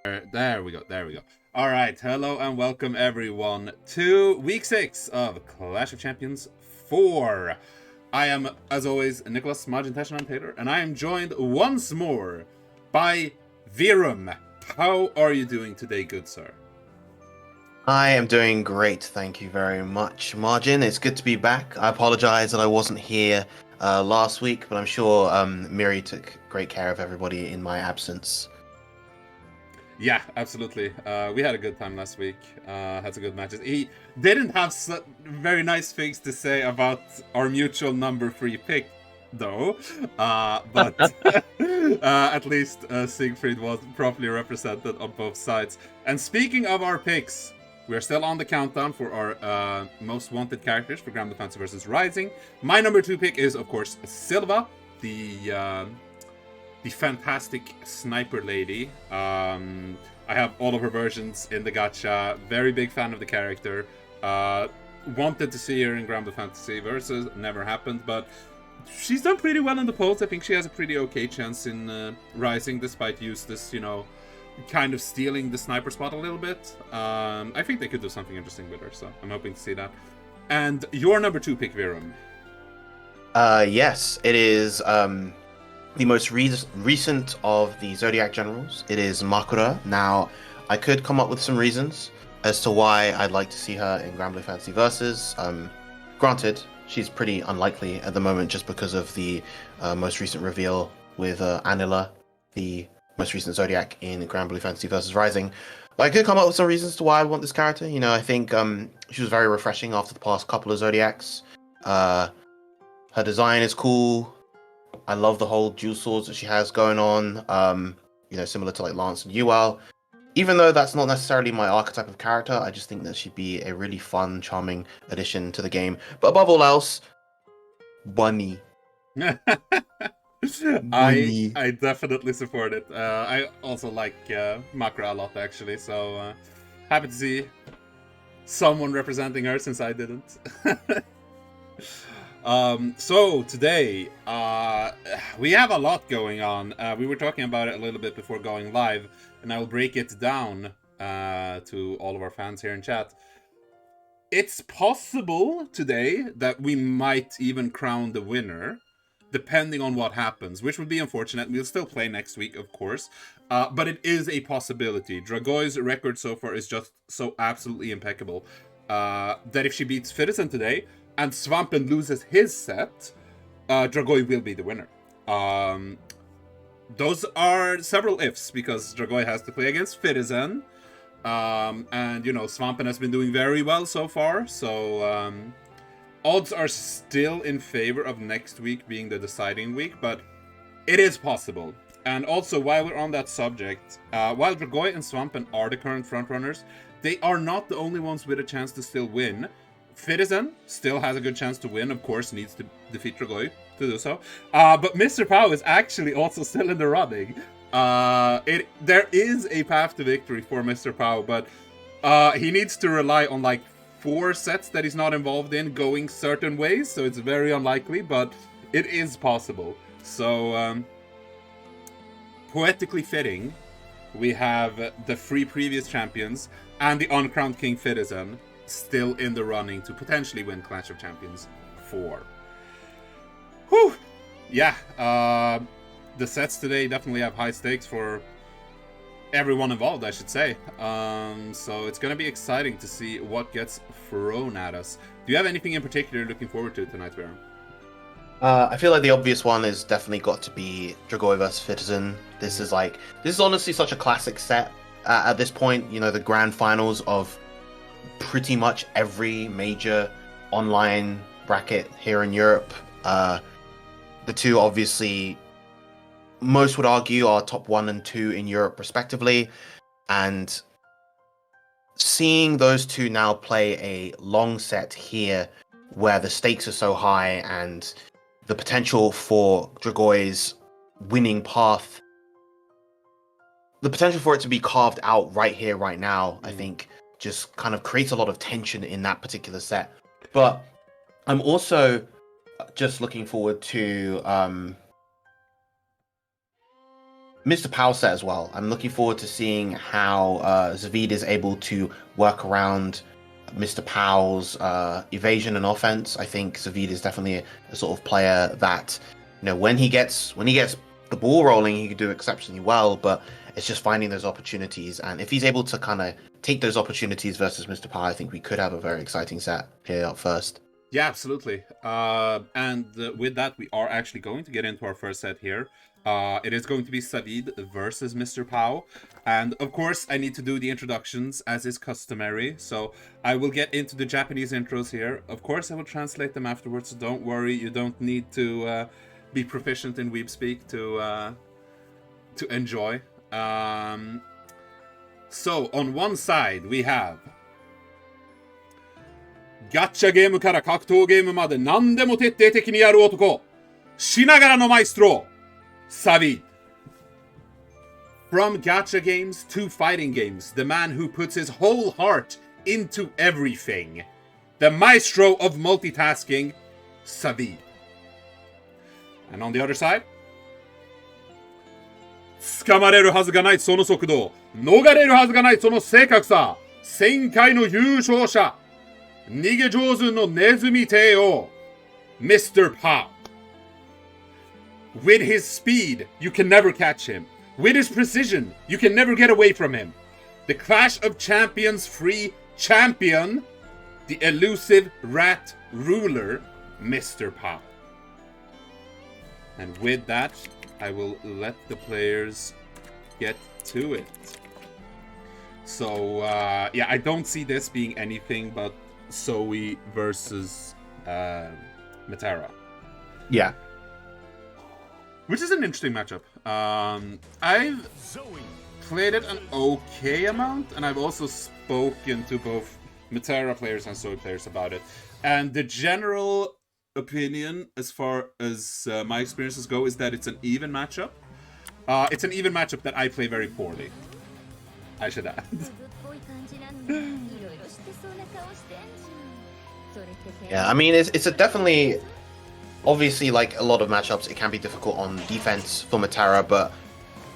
There we go. There we go. All right. Hello and welcome everyone to week 6 of Clash of Champions 4. I am, as always, Nicholas MajinTenshinhan Taylor, and I am joined once more by Virum. How are you doing today, good sir? I am doing great, thank you very much, Margin. It's good to be back. I apologize that I wasn't here last week, but I'm sure Miri took great care of everybody in my absence. Yeah, absolutely. We had a good time last week. Had some good matches. He didn't have very nice things to say about our mutual number 3 pick, though. But at least Siegfried was properly represented on both sides. And speaking of our picks, we are still on the countdown for our most wanted characters for Granblue Fantasy vs. Rising. My number 2 pick is, of course, Silva, the fantastic sniper lady. I have all of her versions in the gacha. Very big fan of the character. Wanted to see her in Granblue Fantasy versus, never happened, but she's done pretty well in the polls. I think she has a pretty okay chance in Rising, despite Eustace, kind of stealing the sniper spot a little bit. I think they could do something interesting with her, so I'm hoping to see that. And your number 2 pick, Virum. Yes, it is the most recent of the Zodiac generals. It is Makura. Now, I could come up with some reasons as to why I'd like to see her in Granblue Fantasy Versus. Granted, she's pretty unlikely at the moment just because of the most recent reveal with Anila, the most recent Zodiac in Granblue Fantasy Versus Rising. But I could come up with some reasons to why I want this character. I think she was very refreshing after the past couple of Zodiacs. Her design is cool. I love the whole dual swords that she has going on, similar to like Lance and Yuval. Even though that's not necessarily my archetype of character, I just think that she'd be a really fun, charming addition to the game. But above all else, Bunny. I definitely support it. I also like Makra a lot, actually, so happy to see someone representing her since I didn't. So today, we have a lot going on. We were talking about it a little bit before going live, and I will break it down to all of our fans here in chat. It's possible today that we might even crown the winner, depending on what happens, which would be unfortunate. We'll still play next week, of course, but it is a possibility. Dragoi's record so far is just so absolutely impeccable that if she beats Fitizen today, and Svampen loses his set, Dragoi will be the winner. Those are several ifs, because Dragoi has to play against Fitizen, and, Svampen has been doing very well so far, so odds are still in favor of next week being the deciding week, but it is possible. And also, while we're on that subject, while Dragoi and Svampen are the current frontrunners, they are not the only ones with a chance to still win. Fitizen still has a good chance to win, of course, needs to defeat Dragoi to do so. But MrPOW is actually also still in the running. There is a path to victory for MrPOW, but he needs to rely on like 4 sets that he's not involved in going certain ways, so it's very unlikely, but it is possible. So, poetically fitting, we have the 3 previous champions and the uncrowned King Fitizen still in the running to potentially win Clash of Champions 4. Whew! Yeah, the sets today definitely have high stakes for everyone involved, I should say. So it's going to be exciting to see what gets thrown at us. Do you have anything in particular you're looking forward to tonight, Baron? I feel like the obvious one is definitely got to be Dragoi versus Fitizen. This is honestly such a classic set at this point. The grand finals of pretty much every major online bracket here in Europe. The two, obviously, most would argue are top 1 and 2 in Europe respectively, and seeing those two now play a long set here where the stakes are so high and the potential for Dragoi's winning path, the potential for it to be carved out right here, right now, I think just kind of creates a lot of tension in that particular set. But I'm also just looking forward to MrPOW set as well. I'm looking forward to seeing how Zaveid is able to work around MrPOW's evasion and offense. I think Zaveid is definitely a sort of player that, you know, when he gets the ball rolling, he can do exceptionally well, but it's just finding those opportunities. And if he's able to kind of take those opportunities versus MrPOW, I think we could have a very exciting set here up first. Yeah, absolutely. And with that, we are actually going to get into our first set here. It is going to be Zaveid versus MrPOW. And of course, I need to do the introductions as is customary. So I will get into the Japanese intros here. Of course, I will translate them afterwards. So don't worry, you don't need to be proficient in weeb speak to enjoy. So on one side, we have ガッチャゲームから格闘ゲームまで何でも徹底的にやる男。しながらのマイストロー。Zaveid. From gacha games to fighting games, the man who puts his whole heart into everything. The maestro of multitasking, Zaveid. And on the other side, 掴まれるはずがないその速度。逃れるはずがないその正確さ。1000回の優勝者。逃げ上手のネズミ帝王 MrPOW. With his speed, you can never catch him. With his precision, you can never get away from him. The Clash of Champions free champion, the elusive rat ruler, MrPOW. And with that, I will let the players get to it. So, yeah, I don't see this being anything but Zooey versus Metera. Yeah. Which is an interesting matchup. I've played it an okay amount, and I've also spoken to both Metera players and Zooey players about it. And the general opinion, as far as my experiences go, is that it's an even matchup. It's an even matchup that I play very poorly, I should add. Yeah, I mean, it's a definitely, obviously, like a lot of matchups, it can be difficult on defense for Metera, but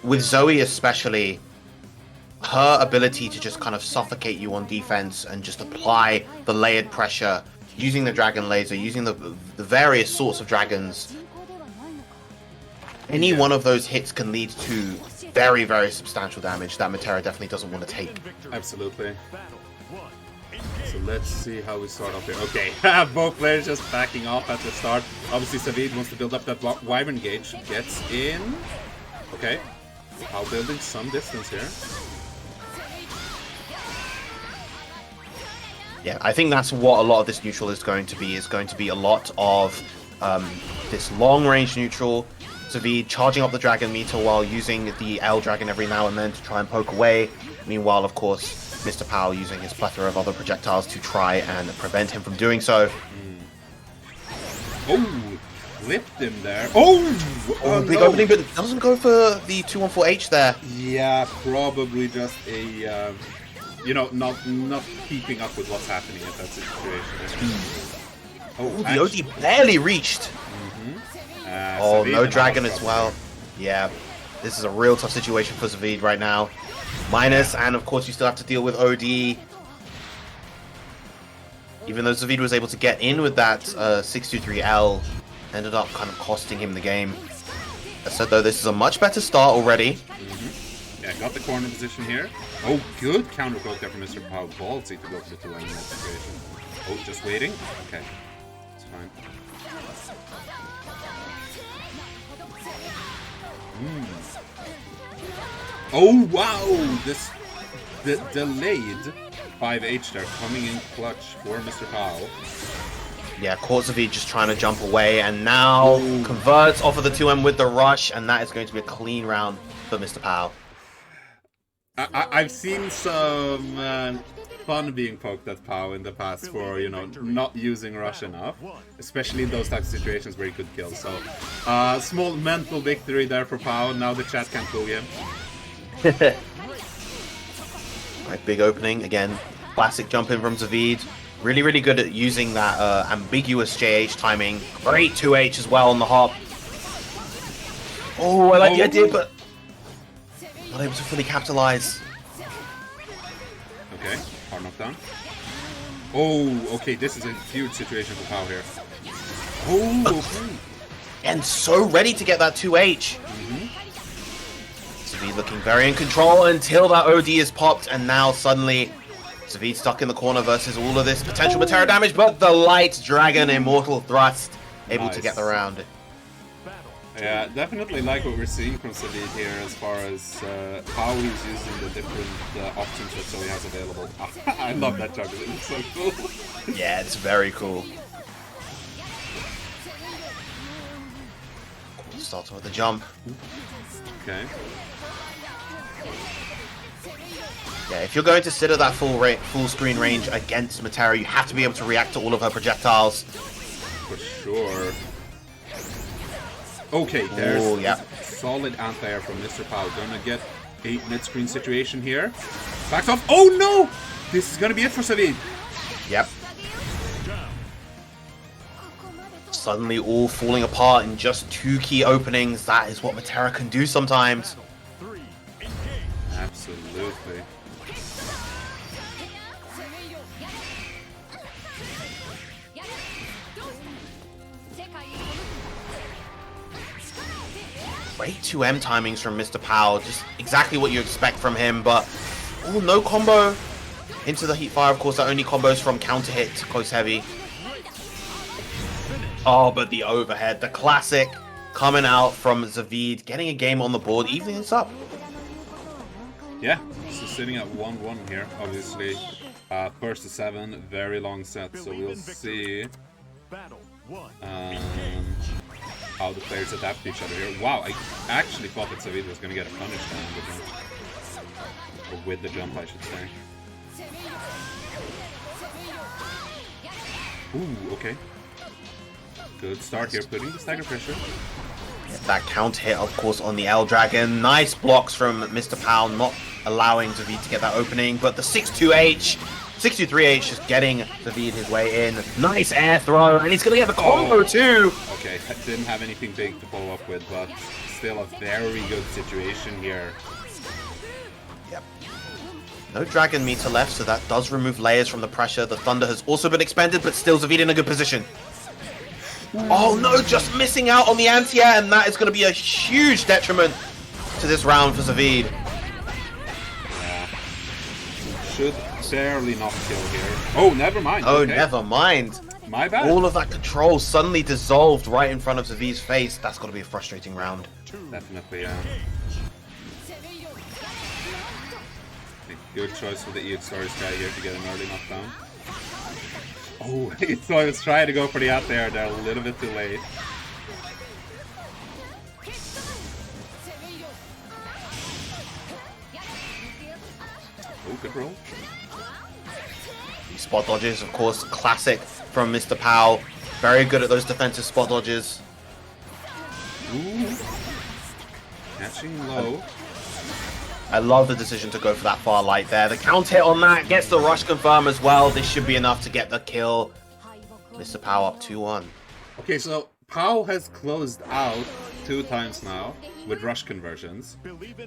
with Zooey especially, her ability to just kind of suffocate you on defense and just apply the layered pressure, using the dragon laser, using the various sorts of dragons, any one of those hits can lead to very, very substantial damage that Metera definitely doesn't want to take. Absolutely. So let's see how we start off here. Okay, both players just backing off at the start. Obviously, Zaveid wants to build up that Wyvern gauge. Gets in. Okay. How building some distance here. Yeah, I think that's what a lot of this neutral is going to be. Is going to be a lot of this long-range neutral. Zaveid charging up the dragon meter while using the L dragon every now and then to try and poke away. Meanwhile, of course, MrPOW using his plethora of other projectiles to try and prevent him from doing so. Oh, flipped him there. Oh, big opening, but doesn't go for the 214H there. Yeah, probably just a, you know, not keeping up with what's happening at that situation. The OD barely reached. No dragon as well. Yeah, this is a real tough situation for Zaveid right now. Minus, and of course you still have to deal with OD. Even though Zaveid was able to get in with that 623L, ended up kind of costing him the game. I said though, this is a much better start already. Yeah, got the corner position here. Oh, good counter poke there from MrPOW. Ballsy to go for the 2 in that situation. Oh, just waiting? Okay, it's fine. Oh wow! The delayed 5H there coming in clutch for MrPOW. Yeah, caught Zaveid just trying to jump away, and now converts off of the 2M with the rush, and that is going to be a clean round for MrPOW. I've seen some fun being poked at POW in the past for, you know, not using rush enough, especially in those types of situations where he could kill. So, small mental victory there for POW. Now the chat can't boo him. Right, big opening again. Classic jump in from Zaveid. Really, really good at using that ambiguous JH timing. Great 2H as well on the hop. Oh, I like the idea, but Not able to fully capitalize. Okay, hard knockdown. Oh, okay, this is a huge situation for POW here. Oh, okay. And so ready to get that 2H. Zaveid looking very in control until that OD is popped, and now suddenly Zaveid stuck in the corner versus all of this potential Metera damage, but the Light Dragon Immortal Thrust able to get the round. Yeah, definitely like what we're seeing from Zaveid here as far as how he's using the different options that Zooey has available. I love that juggle, it's so cool. Yeah, it's very cool. Starts with the jump. Okay. Yeah, if you're going to sit at that full screen range against Metera, you have to be able to react to all of her projectiles. For sure. Okay, there's solid anti-air from MrPOW. Gonna get a mid-screen situation here. Backs off. Oh no! This is gonna be it for Zaveid. Yep. Suddenly all falling apart in just 2 key openings. That is what Metera can do sometimes. Absolutely. Great 2M timings from MrPOW, just exactly what you expect from him, but oh, no combo into the heat fire. Of course, that only combos from counter hit close heavy. Oh, but the overhead, the classic coming out from Zaveid, getting a game on the board, evening this up. Yeah, so sitting at 1-1 here, obviously. First to 7, very long set, so we'll see how the players adapt to each other here. Wow, I actually thought that Zaveid was going to get a punish down the jump. Or with the jump, I should say. Ooh, okay. Good start here, putting the stagger pressure. That counter hit, of course, on the L Dragon. Nice blocks from MrPOW, not allowing Zaveid to get that opening, but the 6-2H, 6-2-3H just getting Zaveid his way in. Nice air throw, and he's going to get the combo too. Okay, didn't have anything big to follow up with, but still a very good situation here. Yep. No Dragon meter left, so that does remove layers from the pressure. The Thunder has also been expended, but still Zaveid in a good position. Oh no, just missing out on the anti-air, and that is going to be a huge detriment to this round for Zaveid. Yeah. Should barely not kill here. Oh, never mind. Oh, okay. never mind. My bad. All of that control suddenly dissolved right in front of Zaveid's face. That's got to be a frustrating round. Definitely, yeah. A good choice for the EXR's guy here to get an early knockdown. Oh, so I was trying to go for the out there. They're a little bit too late. Oh, good roll. Spot dodges, of course, classic from MrPOW. Very good at those defensive spot dodges. Ooh. Catching low. I love the decision to go for that far light there. The counter hit on that gets the rush confirm as well. This should be enough to get the kill. MrPOW up 2-1. Okay, so POW has closed out 2 times now with rush conversions.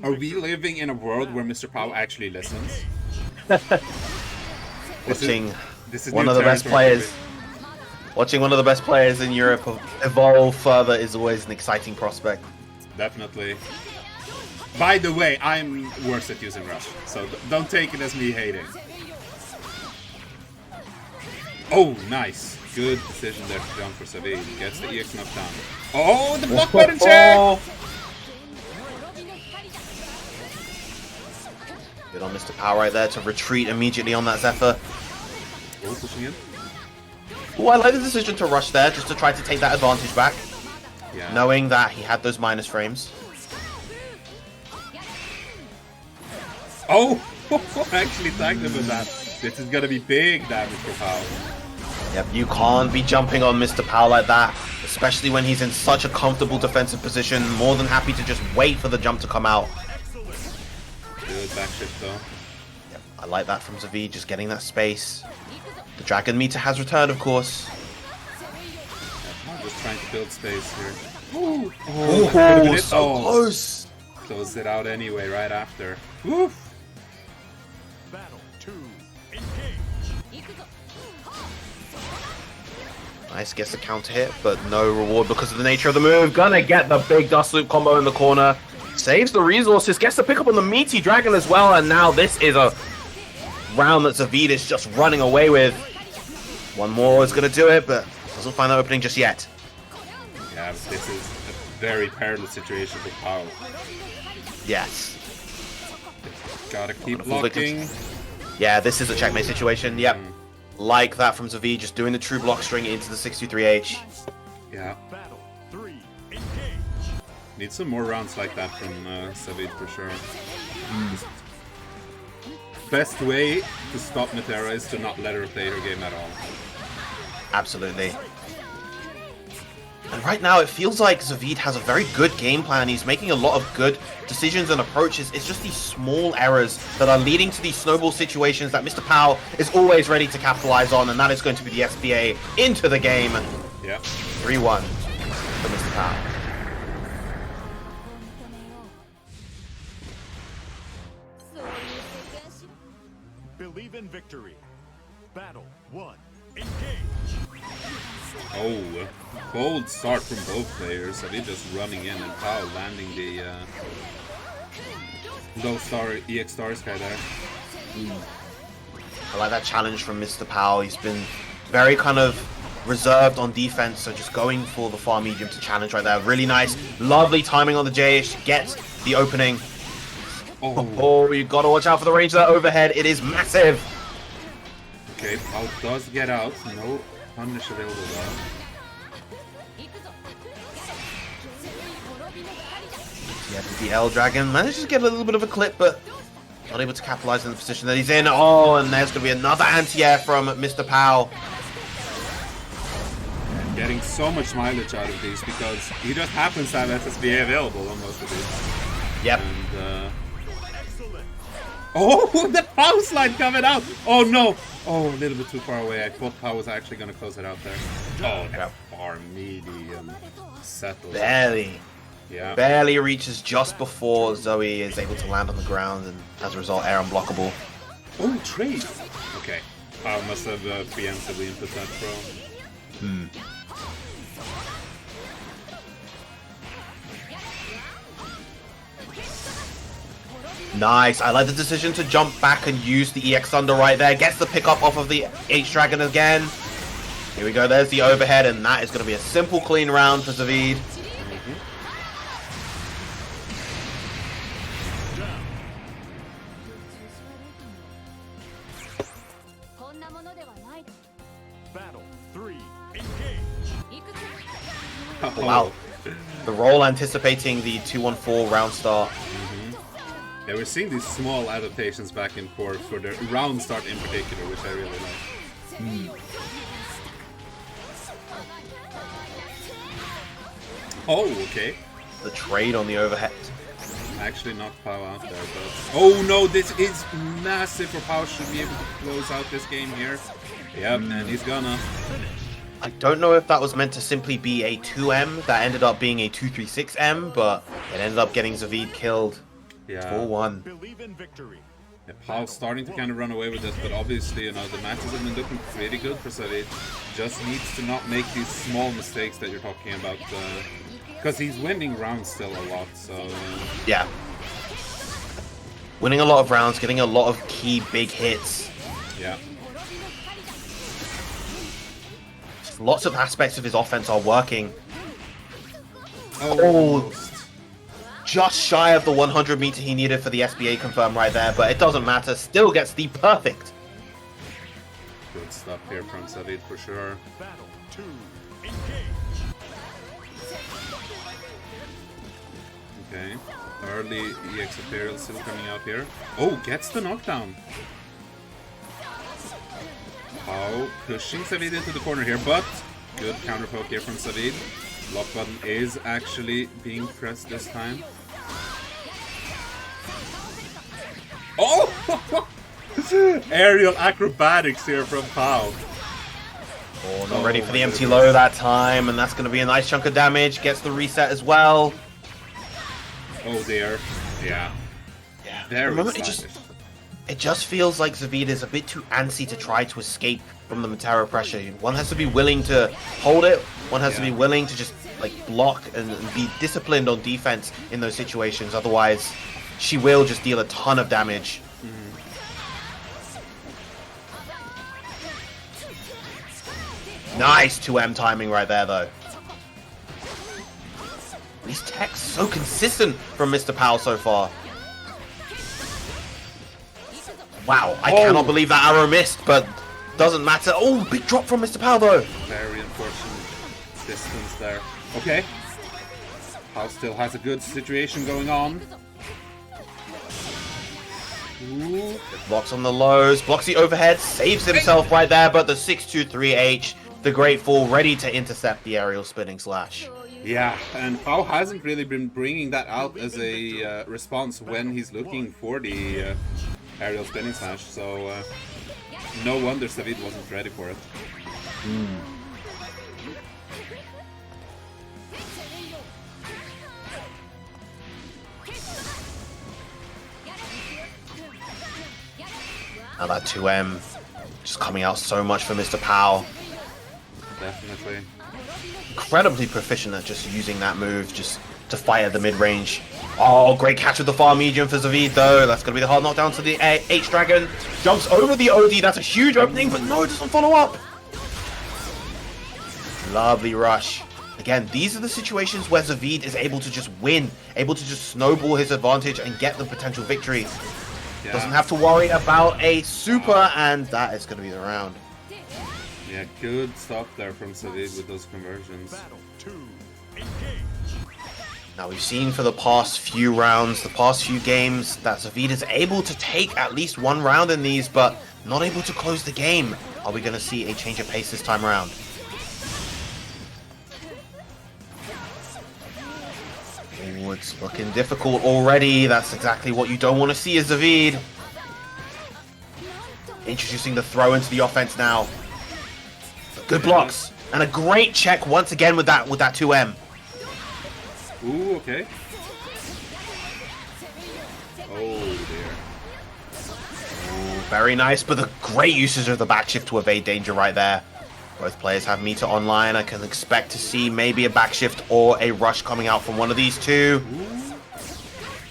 Are we living in a world where MrPOW actually listens? Watching this is one of the best players. Watching one of the best players in Europe evolve further is always an exciting prospect. Definitely. By the way, I'm worse at using rush, so don't take it as me hating. Oh, nice. Good decision there to jump for Zaveid. Gets the EX knockdown. Oh, the block button check! Good on MrPOW right there to retreat immediately on that Zephyr. Oh, pushing in. Oh, I like the decision to rush there just to try to take that advantage back. Yeah. Knowing that he had those minus frames. Oh! Actually tagged him with that. This is gonna be big damage for POW. Yep, you can't be jumping on MrPOW like that, especially when he's in such a comfortable defensive position. More than happy to just wait for the jump to come out. Good backshift though. Yep, I like that from Zaveid, just getting that space. The Dragon meter has returned, of course. Yep, just trying to build space here. Ooh. Oh, so close! close it out anyway right after. Woof! Battle 2, engage. Nice, gets the counter hit, but no reward because of the nature of the move. Gonna get the big dust loop combo in the corner. Saves the resources, gets the pick up on the meaty dragon as well, and now this is a round that Zaveid is just running away with. One more is gonna do it, but doesn't find the opening just yet. Yeah, but this is a very perilous situation for POW. Yes. Gotta keep blocking. Yeah, this is a checkmate situation. Yep. Like that from Zaveid, just doing the true block string into the 63H. Yeah. Battle 3, engage. Need some more rounds like that from Zaveid for sure. Best way to stop Metera is to not let her play her game at all. Absolutely. And right now, it feels like Zaveid has a very good game plan. He's making a lot of good decisions and approaches. It's just these small errors that are leading to these snowball situations that MrPOW is always ready to capitalize on, and that is going to be the SBA into the game. Yeah. 3-1 for MrPOW. Believe in victory. Battle 1, engage. Oh, bold start from both players. Zaveid just running in and POW landing the low star EX star sky there. I like that challenge from MrPOW. He's been very kind of reserved on defense, so just going for the far medium to challenge right there. Really nice, lovely timing on the JH. Gets the opening. Oh, you gotta watch out for the range of that overhead. It is massive. Okay, POW does get out. No punish available though. Yeah, the L Dragon manages to get a little bit of a clip, but not able to capitalize on the position that he's in. Oh, and there's going to be another anti-air from MrPOW. Getting so much mileage out of these because he just happens to have SSBA available on most of these. Yep. And, oh, the POW slide coming out! Oh no! Oh, a little bit too far away. I thought POW was actually going to close it out there. Oh, that far medium settled. Barely. Yeah. Barely reaches just before Zooey is able to land on the ground, and as a result, air unblockable. Oh, trade! Okay. POW must have preemptively input that throw. Nice. I like the decision to jump back and use the EX Thunder right there. Gets the pickup off of the H Dragon again. Here we go. There's the overhead, and that is going to be a simple, clean round for Zaveid. Battle 3, engage. Oh, Wow. The roll anticipating the 2-1-4 round start. Yeah, we're seeing these small adaptations back and forth for the round start in particular, which I really like. Oh, okay. The trade on the overhead. Actually knocked POW out there, but... Oh no, this is massive for POW. Should be able to close out this game here. Yep, and he's gonna... I don't know if that was meant to simply be a 2M that ended up being a 236M, but it ended up getting Zaveid killed. Yeah. 4-1. Believe in victory. Yeah, POW starting to kind of run away with this, but obviously, you know, the matches have been looking pretty good for Zaveid. Just needs to not make these small mistakes that you're talking about, because he's winning rounds still a lot, so... Yeah. Winning a lot of rounds, getting a lot of key big hits. Yeah. Lots of aspects of his offense are working. Oh, Just shy of the 100 meter he needed for the SBA confirm right there, but it doesn't matter. Still gets the perfect. good stuff here from Zaveid for sure. Battle 2, engage. Okay. Early EX Imperial still coming out here. Oh, gets the knockdown. POW pushing Zaveid into the corner here, but good counter poke here from Zaveid. Lock button is actually being pressed this time. Oh! Aerial acrobatics here from POW. Oh, not ready for the empty low that time, and that's going to be a nice chunk of damage. Gets the reset as well. Oh dear. Yeah. Yeah. Very Remember, stylish. it just feels like Zaveid is a bit too antsy to try to escape from the Metera pressure. One has to be willing to hold it. One has to be willing to just like block and be disciplined on defense in those situations. Otherwise, she will just deal a ton of damage. Nice 2M timing right there, though. These techs so consistent from MrPOW so far. Wow, I cannot believe that arrow missed, but doesn't matter. Oh, big drop from MrPOW, though. Very unfortunate distance there. Okay. POW still has a good situation going on. Ooh. Blocks on the lows, blocks the overhead, saves himself right there, but the 623H, the Great Fall, ready to intercept the aerial spinning slash. Yeah, and POW hasn't really been bringing that out as a response when he's looking for the aerial spinning slash, so no wonder Zaveid wasn't ready for it. Now that 2M just coming out so much for MrPOW. Definitely. Incredibly proficient at just using that move just to fire the mid-range. Oh, great catch with the far medium for Zaveid, though. That's going to be the hard knockdown to the H-Dragon. Jumps over the OD. That's a huge opening, but no, it doesn't follow up. Lovely rush. Again, these are the situations where Zaveid is able to just win, able to just snowball his advantage and get the potential victory. Yeah. Doesn't have to worry about a super, and that is going to be the round. Yeah, good stuff there from Zaveid with those conversions. Battle 2. Engage. Now we've seen for the past few rounds, the past few games, that Zaveid is able to take at least one round in these, but not able to close the game. Are we going to see a change of pace this time around? Oh, it's looking difficult already. That's exactly what you don't want to see as Zaveid. Introducing the throw into the offense now. Good blocks. And a great check once again with that 2M. Ooh, okay. Oh dear. Ooh, very nice, but the great usage of the back shift to evade danger right there. Both players have Metera online. I can expect to see maybe a back shift or a rush coming out from one of these two. Ooh.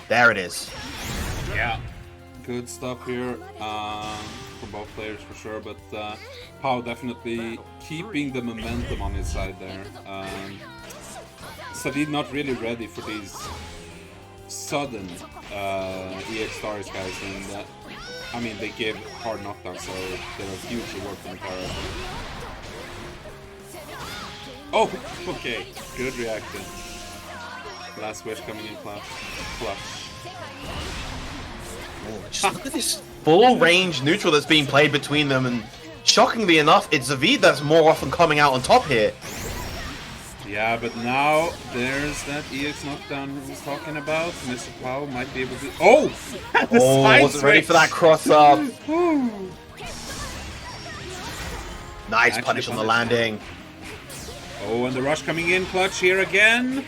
There it is. Yeah, good stuff here for both players for sure, but POW definitely keeping the momentum on his side there. Zaveid not really ready for these sudden EX stars, guys, and I mean, they gave hard knockdown, so they're a huge reward for Metera. Oh, okay, good reaction. Last wish coming in clutch. Oh, just look at this full range neutral that's being played between them, and shockingly enough, it's Zaveid that's more often coming out on top here. Yeah, but now there's that EX knockdown we was talking about. MrPOW might be able to. Oh! Oh, wasn't ready for that cross up. Nice Actually punish on the punished. landing. Oh, and the rush coming in clutch here again.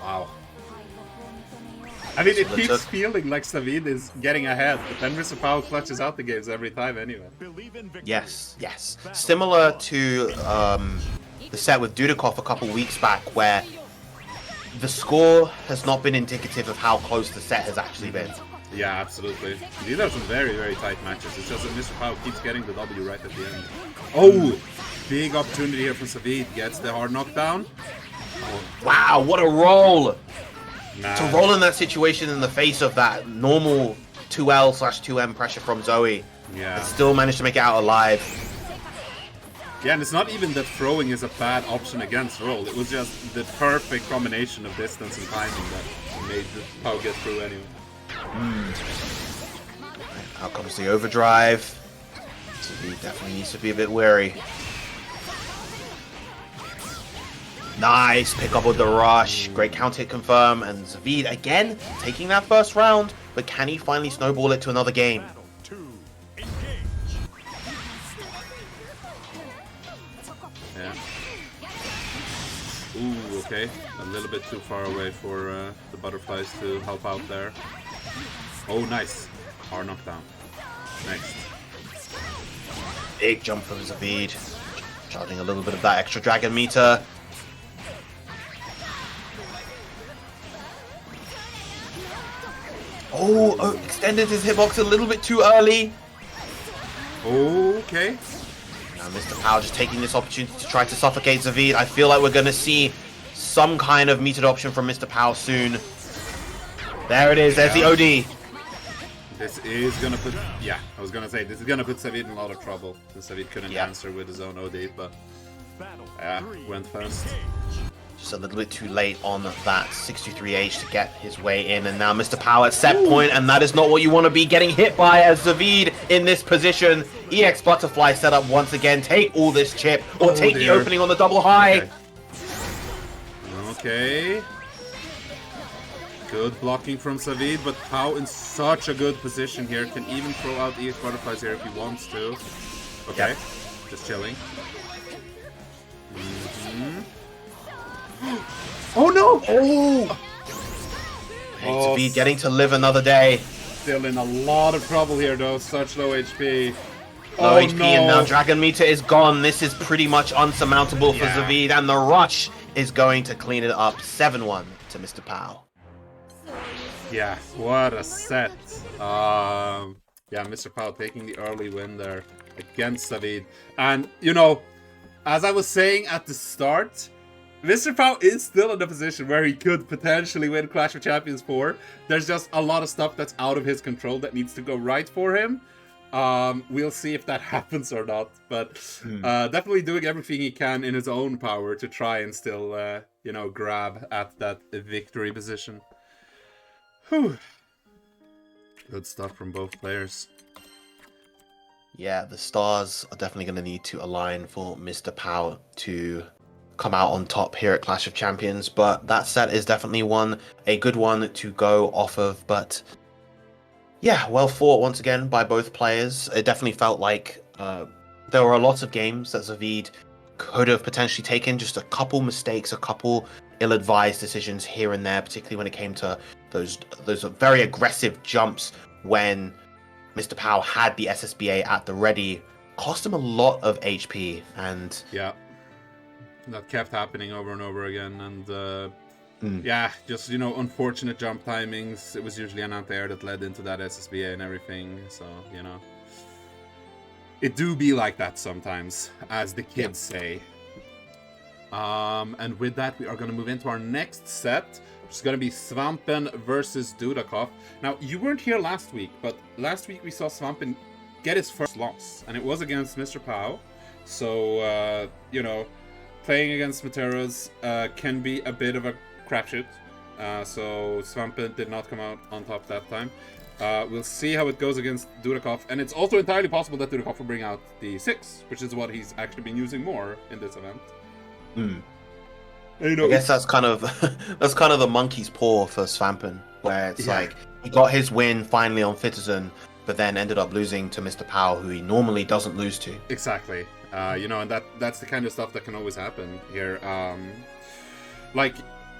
Wow. I mean, it keeps feeling like Zaveid is getting ahead, but then MrPOW clutches out the games every time anyway. Believe in victory. Yes, yes. Similar to the set with Dudeakoff a couple weeks back, where the score has not been indicative of how close the set has actually been. Yeah, absolutely. These are some very, very tight matches. It's just that MrPOW keeps getting the W right at the end. Oh! Big opportunity here for Zaveid. Gets the hard knockdown. Wow, what a roll! Nah. To roll in that situation in the face of that normal 2L/2M pressure from Zooey, Yeah. and still managed to make it out alive. Yeah, and it's not even that throwing is a bad option against roll. It was just the perfect combination of distance and timing that made the POW get through anyway. Out comes the overdrive. Zaveid definitely needs to be a bit wary. Nice pick up with the rush. Great counter hit confirm, and Zaveid again taking that first round, but can he finally snowball it to another game? Battle 2. Engage. Yeah. Ooh, okay. A little bit too far away for the butterflies to help out there. Oh, nice. R knockdown. Next. Big jump from Zaveid. Charging a little bit of that extra dragon meter. Oh, extended his hitbox a little bit too early. Okay. Now MrPOW just taking this opportunity to try to suffocate Zaveid. I feel like we're going to see some kind of metered option from MrPOW soon. There it is. There's the OD. This is gonna put, yeah, I was gonna say, this is gonna put Zaveid in a lot of trouble, since Zaveid couldn't answer with his own OD, but yeah, went first. Just a little bit too late on that 63H to get his way in, and now MrPOW at set point, and that is not what you want to be getting hit by as Zaveid in this position. EX Butterfly set up once again, take all this chip, or take the opening on the double high. Okay. Good blocking from Zaveid, but POW in such a good position here. Can even throw out EX Butterflies here if he wants to. Okay, just chilling. Oh no! Oh! Zaveid getting to live another day. Still in a lot of trouble here though, such low HP. Low HP and now Dragon Meter is gone. This is pretty much unsurmountable for Zaveid, and the rush is going to clean it up. 7-1 to MrPOW. Yeah, what a set. Yeah, MrPOW taking the early win there against Zaveid. And, you know, as I was saying at the start, MrPOW is still in a position where he could potentially win Clash of Champions 4. There's just a lot of stuff that's out of his control that needs to go right for him. We'll see if that happens or not. But definitely doing everything he can in his own power to try and still, you know, grab at that victory position. Whew. Good stuff from both players. Yeah, the stars are definitely going to need to align for MrPOW to come out on top here at Clash of Champions, but that set is definitely a good one to go off of. But yeah, well fought once again by both players. It definitely felt like there were a lot of games that Zaveid could have potentially taken, just a couple mistakes, a couple ill-advised decisions here and there, particularly when it came to those very aggressive jumps when MrPOW had the SSBA at the ready. Cost him a lot of HP, and yeah, that kept happening over and over again. And yeah, just, you know, unfortunate jump timings. It was usually an anti-air that led into that SSBA and everything, so, you know, it do be like that sometimes, as the kids say. And with that, we are going to move into our next set, which is going to be Svampen versus Dudeakoff. Now, you weren't here last week, but last week we saw Svampen get his first loss, and it was against MrPOW. So, you know, playing against Meteras can be a bit of a crapshoot. So Svampen did not come out on top that time. We'll see how it goes against Dudeakoff, and it's also entirely possible that Dudeakoff will bring out the 6, which is what he's actually been using more in this event. You know, I guess that's kind of the monkey's paw for Svampen, where it's like he got his win finally on Fitizen, but then ended up losing to Mr. who he normally doesn't lose to. Exactly. You know, and that's the kind of stuff that can always happen here. Like,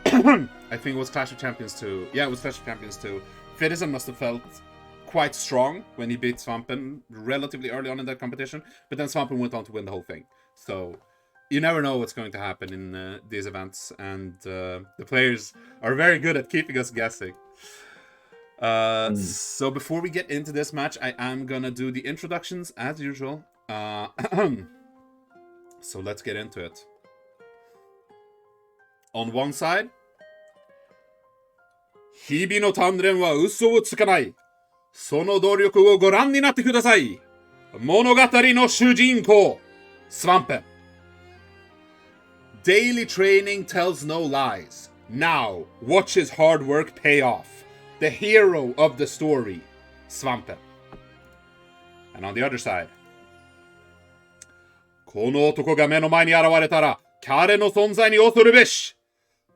I think it was Clash of Champions 2. Yeah, it was Clash of Champions 2. Fitizen must have felt quite strong when he beat Svampen relatively early on in that competition, but then Svampen went on to win the whole thing. So you never know what's going to happen in these events, and the players are very good at keeping us guessing. So before we get into this match, I am gonna do the introductions as usual. So let's get into it. On one side, Hibi no Tandren wa uso wo tsukanai. Sono doryoku wo goran ni natte kudasai. Monogatari no shujinkou, Svampen. Daily training tells no lies. Now, watch his hard work pay off. The hero of the story, Svampen. And on the other side, この男が目の前に現れたら、彼の存在に恐るべし。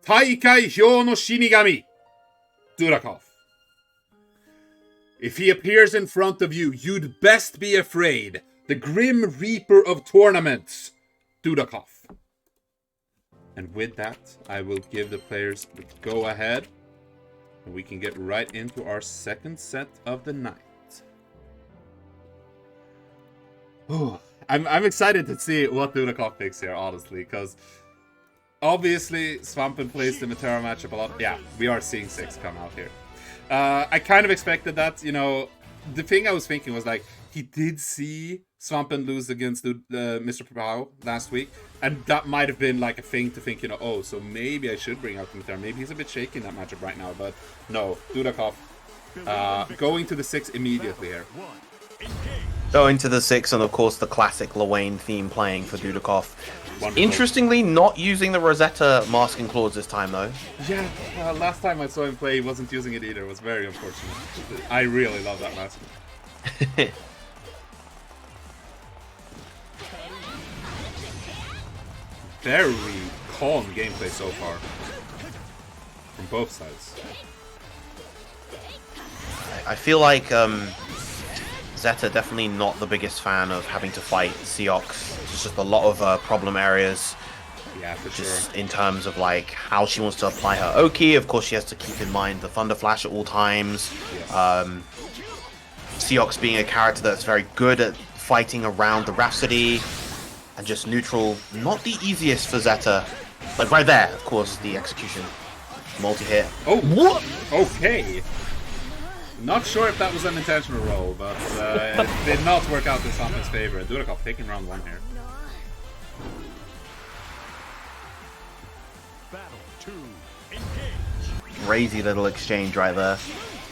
大会表の死神、Dudeakoff. If he appears in front of you, you'd best be afraid. The Grim Reaper of tournaments, Dudeakoff. And with that, I will give the players the go-ahead. And we can get right into our second set of the night. Ooh, I'm excited to see what Dudeakoff picks here, honestly, because obviously Svampen plays the Metera matchup a lot. Yeah, we are seeing 6 come out here. I kind of expected that, you know. The thing I was thinking was like, he did see Svampen lose against MrPOW last week, and that might have been like a thing to think, you know, oh, so maybe I should bring out the Metera. Maybe he's a bit shaky in that matchup right now, but no, Dudeakoff going to the 6 immediately here. Going to the 6, and of course the classic Lowain theme playing for Dudeakoff. Wonderful. Interestingly, not using the Rosetta Mask and Claws this time though. Yeah, last time I saw him play, he wasn't using it either. It was very unfortunate. I really love that mask. Very calm gameplay so far from both sides. I feel like Zeta definitely not the biggest fan of having to fight Seox. There's just a lot of problem areas. Yeah, for just sure. in terms of like how she wants to apply her Oki. Of course, she has to keep in mind the Thunder Flash at all times. Yes. Seox being a character that's very good at fighting around the Rhapsody and just neutral. Not the easiest for Zeta. Like right there, of course, the execution. Multi-hit. Oh, what? Okay. Not sure if that was an intentional roll, but it did not work out in Svampen's favor. Dudeakoff taking round 1 here. Battle 2. Engage. Crazy little exchange right there.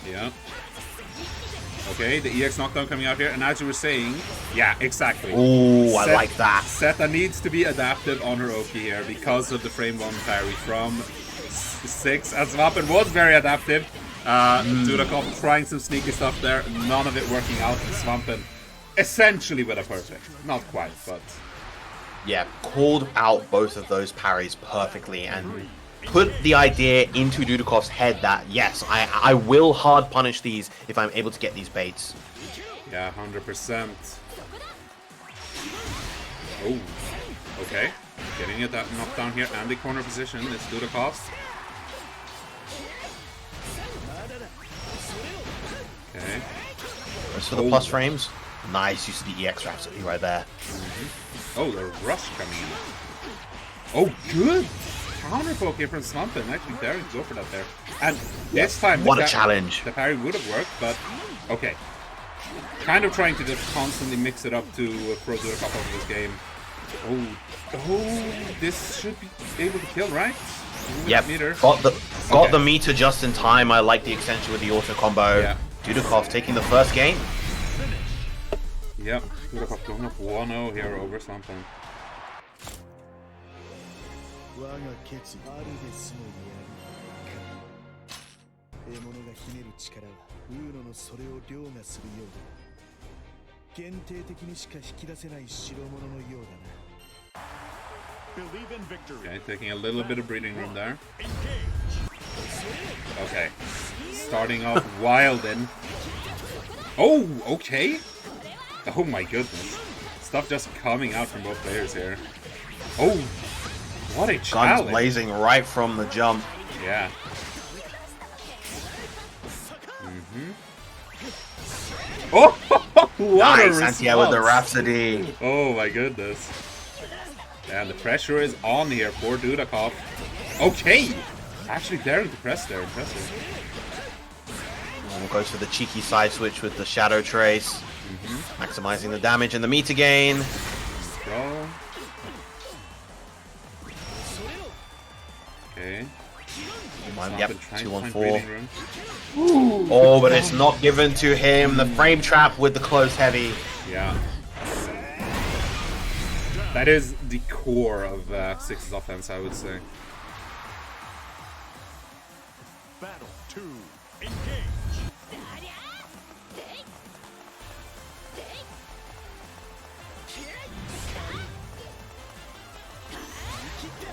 Yeah. Okay, the EX knockdown coming out here, and as you were saying, yeah, exactly. Ooh, I like that. Zeta needs to be adaptive on her Oki here because of the frame 1 parry from 6, as Svampen was very adaptive. Dudeakoff trying some sneaky stuff there, none of it working out. Svampen essentially with a perfect. Not quite, but... Yeah, called out both of those parries perfectly and put the idea into Dudeakoff's head that, yes, I will hard punish these if I'm able to get these baits. Yeah, 100%. Oh, okay. Getting it that knockdown here and the corner position is Dudeakoff. Okay. As for the plus frames, nice use of the EX Rhapsody right there. Oh, the rush coming in. Oh, good! Counter poke here from Svampen. Actually daring to go for that there. And this time... What a challenge. The parry would have worked, but... Okay. Kind of trying to just constantly mix it up to throw Dudeakoff over this game. Oh, this should be able to kill, right? Ooh, Yep, meter. got the meter just in time. I like the extension with the auto combo. Yeah. Dudeakoff taking the first game. Yep, Dudeakoff going up 1-0 here over Svampen. Believe in victory. Okay, taking a little bit of breathing room there. Okay, starting off wild then. Oh, okay. Oh my goodness. Stuff just coming out from both players here. Oh, what a Guns challenge. blazing right from the jump. Yeah. Oh, what a Nice anti-air with the response. Rhapsody. Oh my goodness. And the pressure is on here for Dudeakoff. Okay! Actually daring to press there, impressive. And goes for the cheeky side switch with the Shadow Trace. Maximizing the damage and the meter gain. Go. Okay. Yep, Trying to 2-1-4. find breathing room. Oh, but it's not given to him. The frame trap with the close heavy. Yeah. That is the core of 6's offense, I would say. Battle 2. Engage.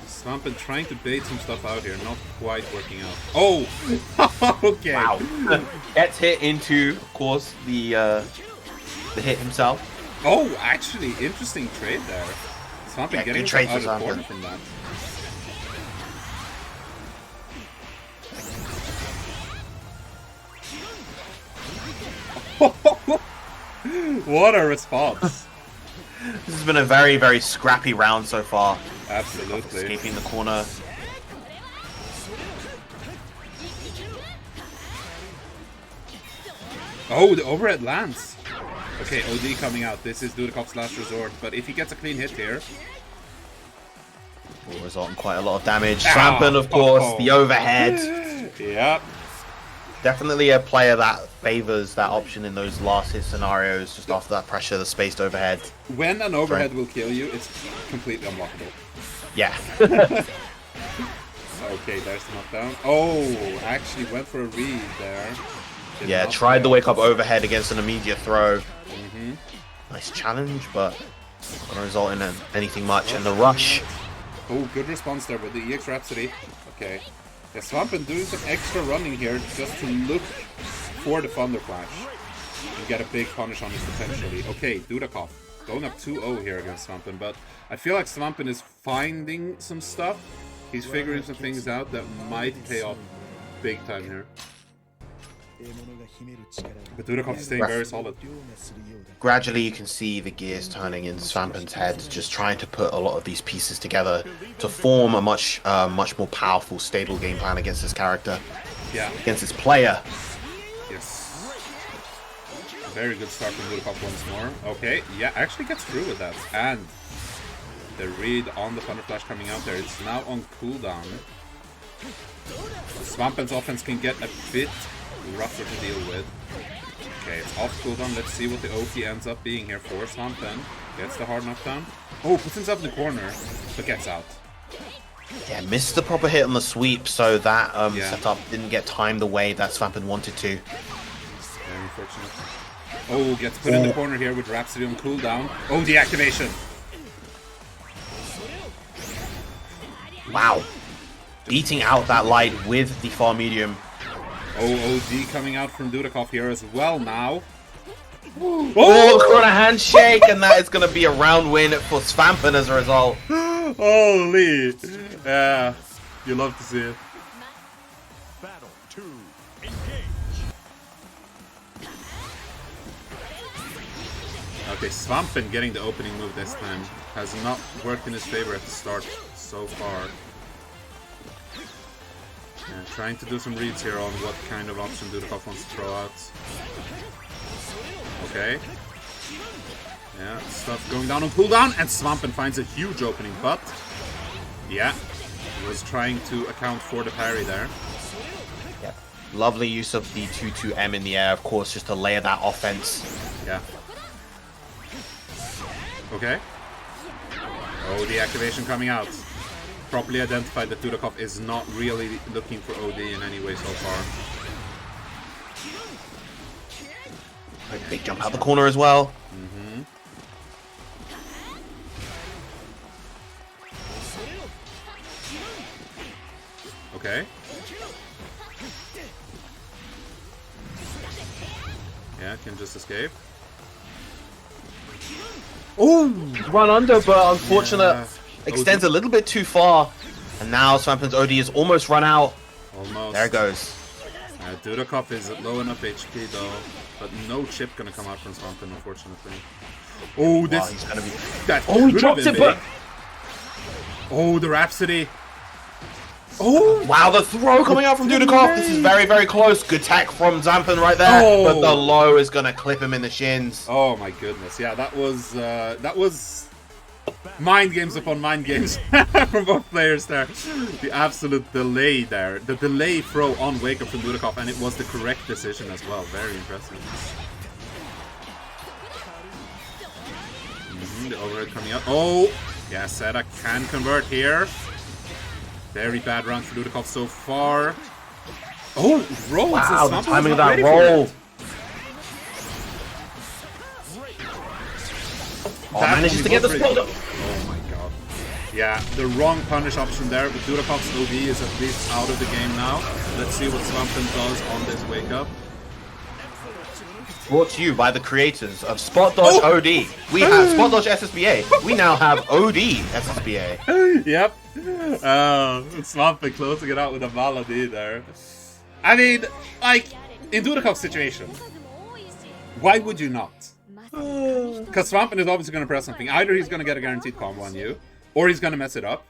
Svampen trying to bait some stuff out here, not quite working out. Oh! Okay. Wow. Gets hit into, of course, the hit himself. Oh, actually, interesting trade there. Svampen Yeah, getting good trade out for of the corner Svampen. from that. What a response. This has been a very, very scrappy round so far. Absolutely. Escaping the corner. Oh, the overhead lands. Okay, OD coming out. This is Dudeakoff's last resort, but if he gets a clean hit here... Will result in quite a lot of damage. Svampen, of course, the overhead. Yep. Definitely a player that favors that option in those last hit scenarios, just after that pressure, the spaced overhead. When an overhead will kill you, it's completely unblockable. Yeah. Okay, there's the knockdown. Oh, actually went for a read there. Yeah, tried the wake up overhead against an immediate throw. Mm-hmm. Nice challenge, but not going to result in anything much. And the rush. Oh, good response there with the EX Rhapsody. Okay. Yeah, Svampen doing some extra running here just to look for the Thunder Flash and get a big punish on it potentially. Okay, Dudeakoff going up 2-0 here against Svampen, but I feel like Svampen is finding some stuff. He's figuring some things out that might pay off big time here. But Dudeakoff is staying very solid. Gradually, you can see the gears turning in Svampen's head, just trying to put a lot of these pieces together to form a much more powerful, stable game plan against this character. Yeah. Against this player. Yes. Very good start from Dudeakoff once more. Okay, yeah, actually gets through with that. And the read on the Thunder Flash coming out there. It's now on cooldown. Svampen's offense can get a bit rougher to deal with. Okay, it's off cooldown. Let's see what the OP ends up being here for Svampen. Gets the hard knockdown. Oh, puts himself in the corner, but gets out. Yeah, missed the proper hit on the sweep, so that Yeah. setup didn't get timed the way that Svampen wanted to. Very unfortunate. Oh, gets put in the corner here with Rhapsody on cooldown. Oh, the activation. Wow. Beating out that light with the far medium. OD coming out from Dudeakoff here as well now. Oh, corner handshake, and that is going to be a round win for Svampen as a result. Holy! Yeah, you love to see it. Battle 2. Engage. Okay, Svampen getting the opening move this time has not worked in his favor at the start so far. Yeah, trying to do some reads here on what kind of option Dudeakoff wants to throw out. Okay. Yeah, stuff going down on cooldown, and Svampen finds a huge opening, but yeah, was trying to account for the parry there. Yeah. Lovely use of the 2-2M in the air, of course, just to layer that offense. Yeah. Okay. Oh, the activation coming out. Properly identified that Dudeakoff is not really looking for OD in any way so far. Big jump out the corner as well. Mm-hmm. Okay. Yeah, can just escape. Oh, run under, but unfortunate. Yeah. Extends a little bit too far. And now Svampen's OD is almost run out. Almost. There it goes. Dudeakoff is at low enough HP though, but no chip gonna come out from Svampen, unfortunately. Oh, this. Wow, he's gonna be... That Oh, he could dropped have it, been but... big. Oh, the Rhapsody. Oh! Wow, the throw coming out from Dudeakoff. This is very, very close. Good tech from Svampen right there. Oh. But the low is gonna clip him in the shins. Oh my goodness, yeah, that was mind games upon mind games from both players there. The absolute delay there, the delay throw on wake up from Dudeakoff, and it was the correct decision as well. Very impressive. The overhead coming out. Oh, yeah, Zeta can convert here. Very bad round for Dudeakoff so far. Oh, rolls! Wow, the Svampen timing of was not that ready for roll. it. Oh, manages to get the spot. Oh my god. Yeah, the wrong punish option there, but Dudeakoff's OD is at least out of the game now. Let's see what Svampen does on this wake up. Brought to you by the creators of Spot Dodge OD. We have Spot Dodge SSBA. We now have OD SSBA. Yep. Svampen closing it out with a malady there. I mean, like, in Dudeakoff's situation, why would you not? Because Svampen is obviously going to press something. Either he's going to get a guaranteed combo on you, or he's going to mess it up,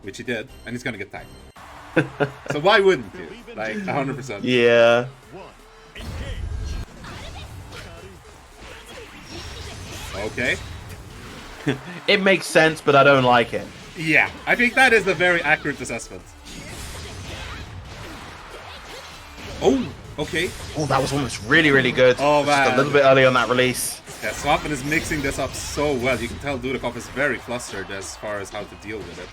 which he did, and he's going to get tagged. So why wouldn't you? Like, 100%. Yeah. Okay. It makes sense, but I don't like it. Yeah, I think that is a very accurate assessment. Oh, okay. Oh, that was almost really, really good. Oh, Just man. a little bit early on that release. Yeah, Svampen is mixing this up so well. You can tell Dudeakoff is very flustered as far as how to deal with it.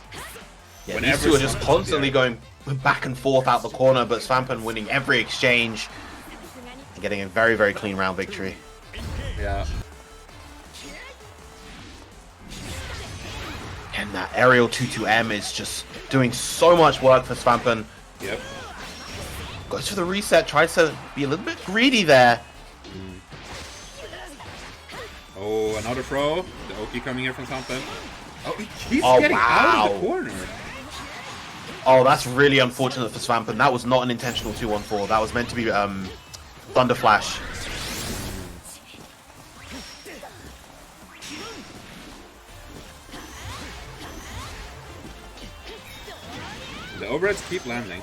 Yeah, Whenever these two are just Svampen's constantly there. going back and forth out the corner, but Svampen winning every exchange and getting a very, very clean round victory. Yeah. And that aerial 2-2M is just doing so much work for Svampen. Yep. Goes for the reset, tries to be a little bit greedy there. Oh, another throw. The Oki coming here from Svampen. Oh, he keeps Oh, getting out of the wow. corner. Oh, that's really unfortunate for Svampen. That was not an intentional 2-1-4. That was meant to be Thunder Flash. The overheads keep landing.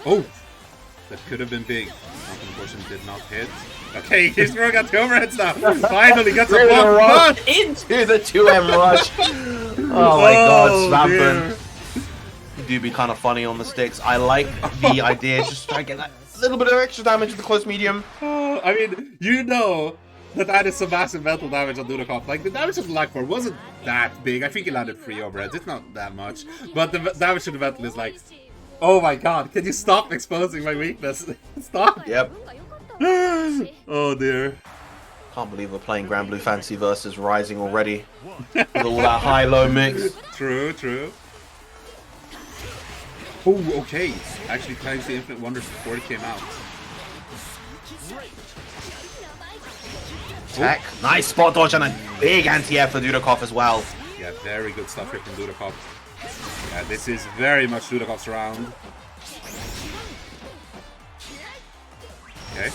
Oh! That could have been big. Svampen, unfortunately, did not hit. Okay, he's throwing out the overheads now. Finally gets a block. But Into the 2M rush. Oh my god, Svampen. You do be kind of funny on the sticks. I like the idea. Just try to get that little bit of extra damage to the close medium. Oh, I mean, you know that is some massive mental damage on Dudeakoff. Like, the damage to the lag 4 wasn't that big. I think he landed 3 overheads. It's not that much. But the damage to the metal is like, oh my god, can you stop exposing my weakness? Stop. Yep. Oh dear. Can't believe we're playing Granblue Fantasy versus Rising already. With all that high-low mix. True, true. Oh, okay. Actually claims the Infinite Wonders before it came out. Tech. Nice spot dodge and a big anti-air for Dudeakoff as well. Yeah, very good stuff here from Dudeakoff. Yeah, this is very much Dudeakoff's round. Okay.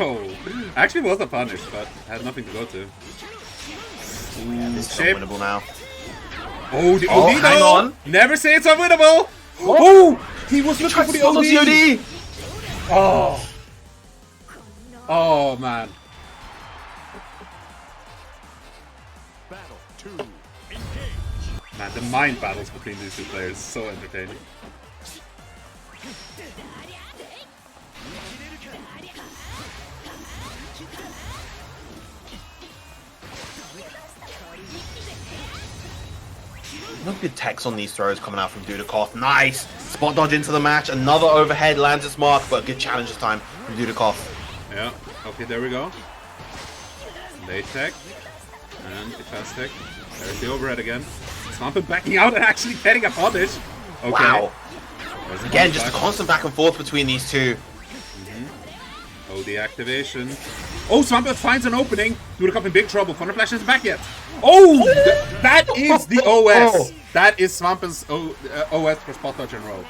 Oh, actually was a punish, but had nothing to go to. Yeah, this is shape. unwinnable now. Oh, the Oh, OD hang though! on. Never say it's unwinnable! Oh! He was looking for the OD! OD! Oh! Oh, man. Battle 2. Engage. Man, the mind battles between these two players is so entertaining. Look good techs on these throws coming out from Dudeakoff. Nice! Spot dodge into the match. Another overhead lands its mark, but good challenge this time from Dudeakoff. Yeah, okay, there we go. Late tech. And the fast tech. There's the overhead again. Svampen backing out and actually getting a punish. Okay. Wow. There's the Again, punish just a back. constant back and forth between these two. Oh, the activation. Oh, Svampen finds an opening. Dudeakoff in big trouble. Thunder Flash isn't back yet. Oh! That is the OS. That is Svampen's OS for spot dodge and roll.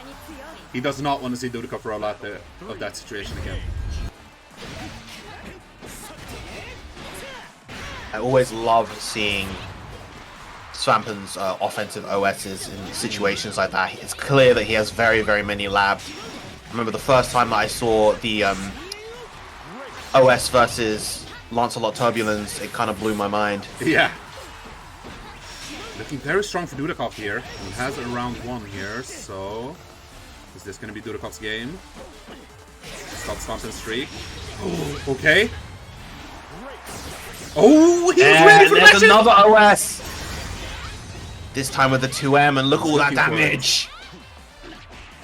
He does not want to see Dudeakoff roll out of that situation again. I always love seeing Svampen's offensive OSs in situations like that. It's clear that he has very, very many labs. I remember the first time that I saw the OS versus Lancelot Turbulence, it kind of blew my mind. Yeah. Looking very strong for Dudeakoff here. He has a round 1 here, so... Is this going to be Dudeakoff's game? Stop Svampen's streak. Oh, okay. Oh, he was ready for the there's match! another OS! This time with the 2M, and look at all that Looking for it. damage!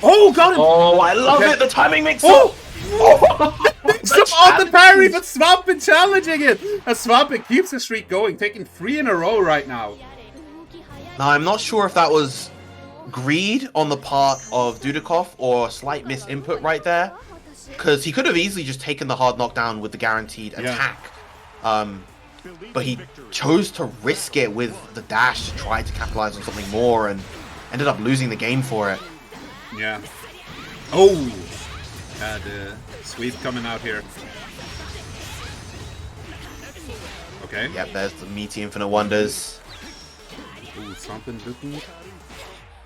Oh, got him! Oh, I love Okay. it! The timing mix Oh! up! Some on the parry, but Svampen challenging it! And Svampen keeps the streak going, taking 3 in a row right now. Now, I'm not sure if that was greed on the part of Dudeakoff or a slight misinput right there. Because he could have easily just taken the hard knockdown with the guaranteed attack. But he chose to risk it with the dash to try to capitalize on something more and ended up losing the game for it. Yeah. Oh! The sweep coming out here. Okay. Yep, there's the meaty Infinite Wonders. Ooh, Svampen Dudeakoff.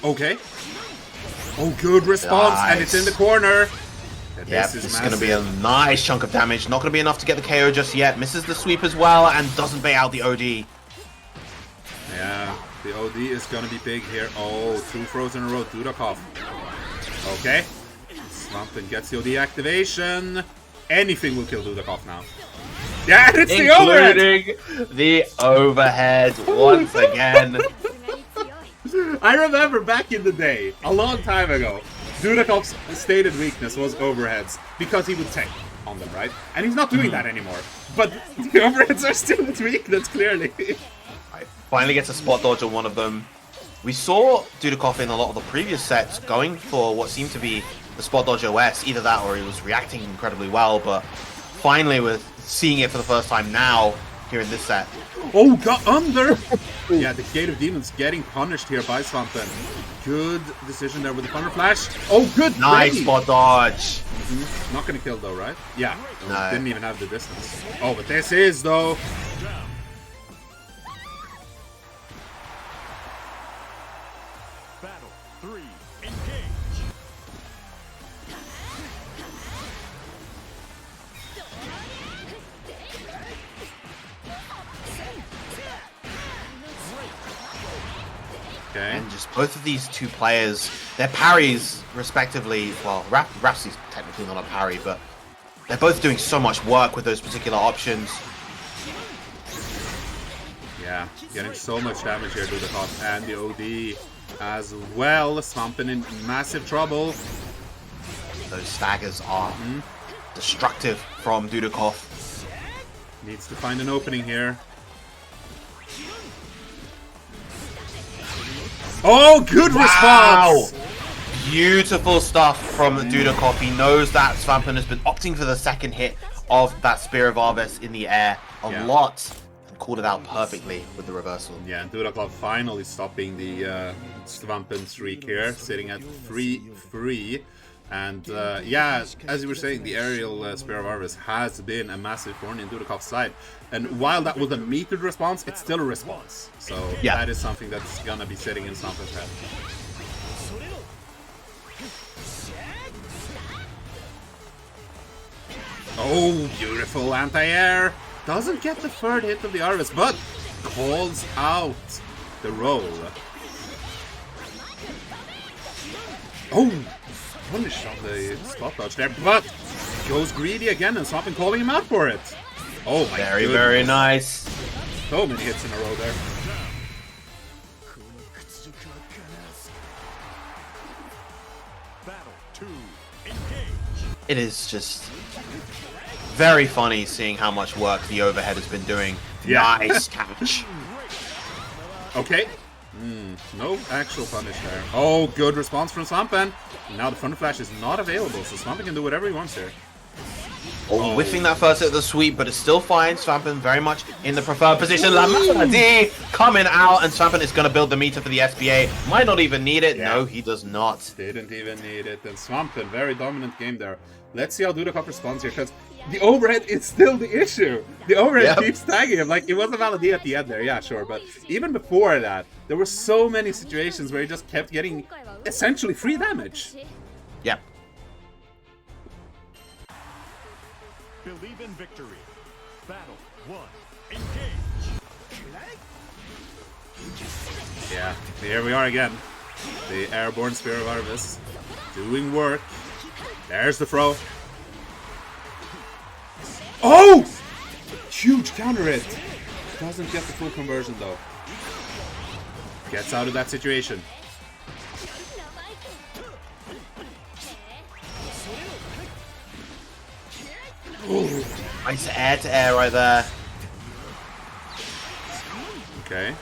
Okay. Oh, good response, and it's in the corner. Yeah, this is going to be a nice chunk of damage. Not going to be enough to get the KO just yet. Misses the sweep as well, and doesn't bait out the OD. Yeah, the OD is going to be big here. Oh, 2 throws in a row. Dudeakoff. Okay. Svampen gets the OD activation. Anything will kill Dudeakoff now. Yeah, it's the overhead! Including the overhead once again. I remember back in the day, a long time ago, Dudeakoff's stated weakness was overheads because he would tank on them, right? And he's not doing that anymore. But the overheads are still his weakness, clearly. Right, finally gets a spot dodge on one of them. We saw Dudeakoff in a lot of the previous sets going for what seemed to be the spot dodge OS, either that or he was reacting incredibly well, but finally we're seeing it for the first time now here in this set. Oh, got under! Yeah, the Gate of Demons getting punished here by Svampen. Good decision there with the Thunder Flash. Oh, good! Nice ready. spot dodge. Not gonna kill though, right? Yeah. No. Didn't even have the distance. Oh, but this is though. Battle 3, engage. Okay. And just both of these two players, their parries respectively, well, Rhapsody's technically not a parry, but they're both doing so much work with those particular options. Yeah, getting so much damage here to the top and the OD as well. Svampen in massive trouble. Those staggers are destructive from Dudeakoff. Needs to find an opening here. Oh, good response! Beautiful stuff from Dudeakoff. He knows that Svampen has been opting for the second hit of that Spear of Arvis in the air a lot. And called it out perfectly with the reversal. Yeah, and Dudeakoff finally stopping the Svampen streak here, sitting at 3-3. And yeah, as you were saying, the aerial Spear of Arvis has been a massive thorn in Dudeakoff's side. And while that was a metered response, it's still a response. So that is something that's gonna be sitting in Svampen's head. Oh, beautiful anti-air. Doesn't get the third hit of the Arvis, but calls out the roll. Oh, punish on the spot dodge there, but goes greedy again and Svampen calling him out for it. Oh my Very, goodness. very nice. So many hits in a row there. Battle 2, engage. It is just very funny seeing how much work the overhead has been doing. Yeah. Nice catch. Okay. No actual punish there. Oh, good response from Svampen. Now the Thunder Flash is not available, so Svampen can do whatever he wants here. Oh, whiffing that first hit of the sweep, but it's still fine. Svampen very much in the preferred position. La Maladie coming out, and Svampen is going to build the meter for the SBA. Might not even need it. No, he does not. Didn't even need it. And Svampen, very dominant game there. Let's see how Dudeakoff responds here, because the overhead is still the issue. The overhead keeps tagging him. Like, it was a Maladie at the end there, yeah, sure. But even before that, there were so many situations where he just kept getting essentially free damage. Yep. Believe in victory. Battle 1, engage. Yeah, here we are again. The airborne Spear of Arvis doing work. There's the throw. Oh! Huge counter hit. Doesn't get the full conversion though. Gets out of that situation. Ooh, nice air to air right there. Okay.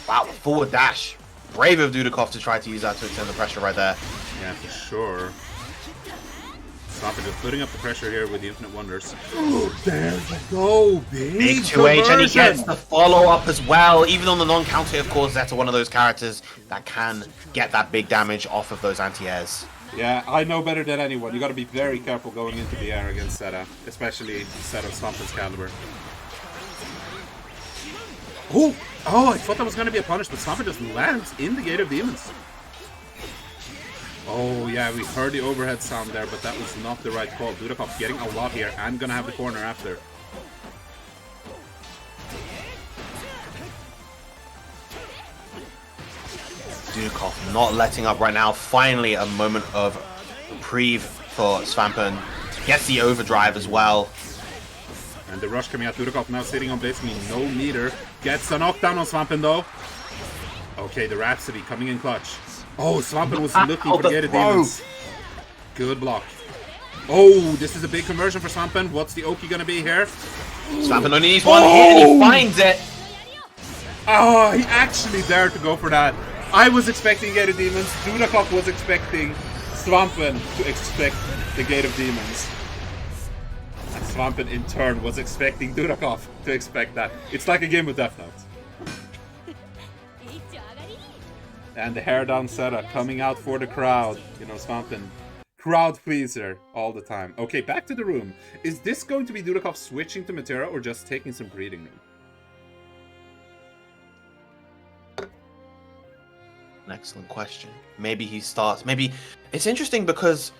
Wow, forward dash. Brave of Dudeakoff to try to use that to extend the pressure right there. Yeah, for sure. Svampen just putting up the pressure here with the Infinite Wonders. Oh, there we go, Big 2H, and he gets the follow-up as well. Even on the non-counter, of course, Zeta one of those characters that can get that big damage off of those anti-airs. Yeah, I know better than anyone. You got to be very careful going into the air against Zeta, especially Zeta of Svampen's caliber. Oh, I thought that was going to be a punish, but Svampen just lands in the Gate of Demons. Oh, yeah, we heard the overhead sound there, but that was not the right call. Dudeakoff getting a lot here and going to have the corner after. Dudeakoff not letting up right now. Finally, a moment of reprieve for Svampen. Gets the overdrive as well. And the rush coming out. Dudeakoff now sitting on basically no meter. Gets the knockdown on Svampen though. Okay, the Rhapsody coming in clutch. Oh, Svampen was looking for the Gate of Demons. Good block. Oh, this is a big conversion for Svampen. What's the Oki gonna be here? Svampen only needs one hit and he finds it. Oh, he actually dared to go for that. I was expecting Gate of Demons. Dudeakoff was expecting Svampen to expect the Gate of Demons. And Svampen in turn was expecting Dudeakoff to expect that. It's like a game with Death Note. And the hair down Zeta coming out for the crowd. You know, Svampen, crowd pleaser all the time. Okay, back to the room. Is this going to be Dudeakoff switching to Metera or just taking some breathing room? An excellent question. Maybe he starts. Maybe it's interesting because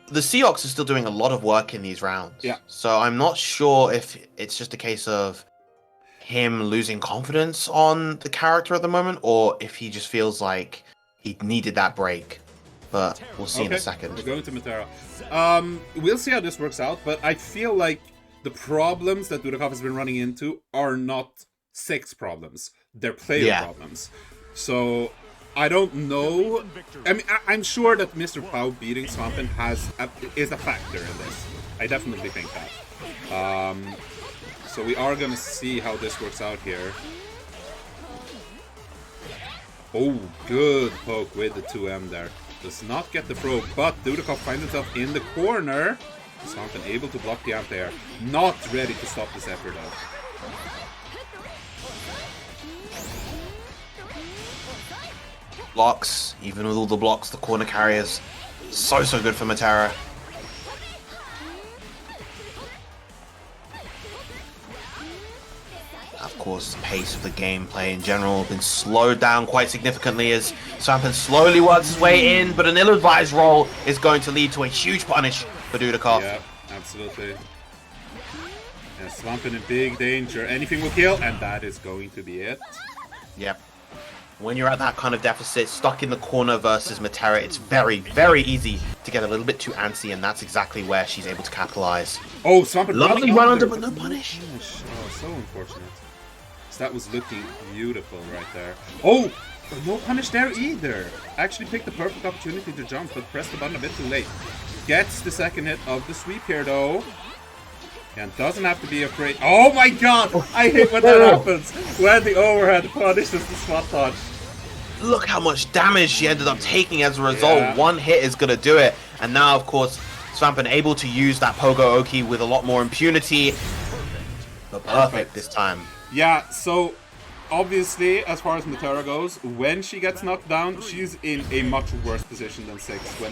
the Seox is still doing a lot of work in these rounds. Yeah. So I'm not sure if it's just a case of him losing confidence on the character at the moment, or if he just feels like he needed that break. But we'll see in a second. We're going to Metera. We'll see how this works out, but I feel like the problems that Dudeakoff has been running into are not Seox problems. They're player problems. So I don't know. I mean, I'm sure that MrPOW beating Svampen is a factor in this. I definitely think that. So we are going to see how this works out here. Oh, good poke with the 2M there. Does not get the probe, but Dudeakoff finds himself in the corner. Svampen able to block the anti-air. Not ready to stop this effort though. Blocks, even with all the blocks, the corner carriers, so good for Metera. Of course, the pace of the gameplay in general has been slowed down quite significantly as Svampen slowly works his way in, but an ill-advised roll is going to lead to a huge punish for Dudeakoff. Yeah, absolutely. Yeah, Svampen in big danger. Anything will kill, and that is going to be it. Yep. When you're at that kind of deficit, stuck in the corner versus Metera, it's very easy to get a little bit too antsy, and that's exactly where she's able to capitalize. Oh, Svampen lovely run under, but no punish. Oh, so unfortunate. So that was looking beautiful right there. Oh, no punish there either. Actually picked the perfect opportunity to jump, but pressed the button a bit too late. Gets the second hit of the sweep here, though. And doesn't have to be afraid. Oh my god! I hate when that happens. When the overhead punishes the spot touch. Look how much damage she ended up taking as a result. Yeah. One hit is going to do it. And now, of course, Svampen able to use that Pogo Oki with a lot more impunity. But perfect this time. Yeah, so obviously, as far as Metera goes, when she gets knocked down, she's in a much worse position than Seox when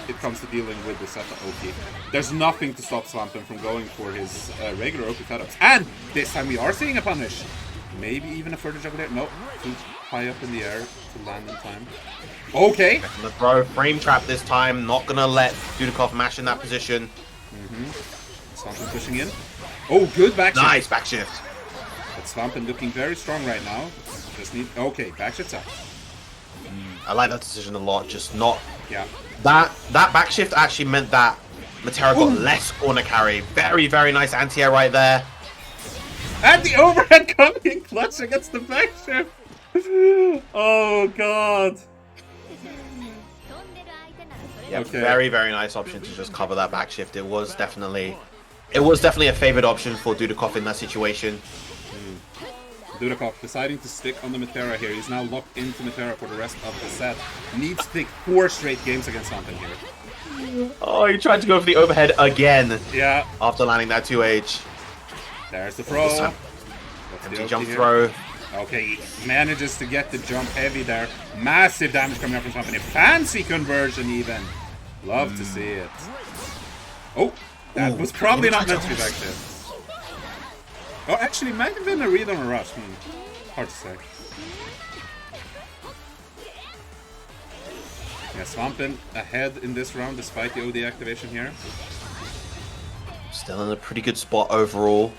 it comes to dealing with the Zeta Oki. There's nothing to stop Svampen from going for his regular Oki setups. And this time we are seeing a punish. Maybe even a further juggle there. No, too high up in the air to land in time. Okay. The throw, frame trap this time. Not going to let Dudeakoff mash in that position. Svampen pushing in. Oh, good backshift. Nice backshift. But Svampen looking very strong right now. Just need... Okay, backshift's up. I like that decision a lot. Just not... Yeah. That backshift actually meant that Metera got less corner carry. Very nice anti-air right there. And the overhead coming in clutch against the backshift. Oh, God. Yeah, okay. Very nice option to just cover that backshift. It was definitely a favored option for Dudeakoff in that situation. Dudeakoff deciding to stick on the Metera here. He's now locked into Metera for the rest of the set. Needs to take 4 straight games against Svampen here. Oh, he tried to go for the overhead again Yeah, after landing that 2H. there's the throw. This time, What's the empty OT jump here? throw. Okay, he manages to get the jump heavy there. Massive damage coming up from Svampen. Fancy conversion even. Love to see it. Oh, that was probably not meant to be back there. Oh, actually, it might have been a read on a rush. Hard to say. Yeah, Svampen ahead in this round despite the OD activation here. Still in a pretty good spot overall.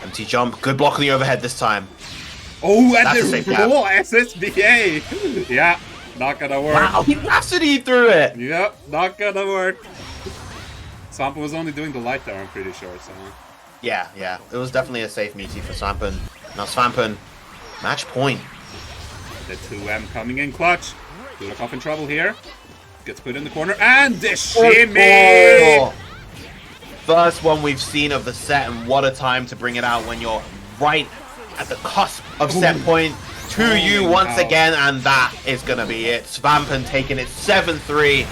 Empty jump. Good block on the overhead this time. Oh, and That's a the safe gap. raw SSBA! Yeah, not gonna work. Wow, he Rhapsody through it. Yep, not gonna work. Svampen was only doing the light there, I'm pretty sure, so... Yeah. It was definitely a safe meaty for Svampen. Now Svampen, match point. The 2M coming in clutch. Dudeakoff in trouble here. Gets put in the corner, and the shimmy! Oh. First one we've seen of the set, and what a time to bring it out when you're right at the cusp of set point. To you once again, and that is gonna be it. Svampen taking it 7-3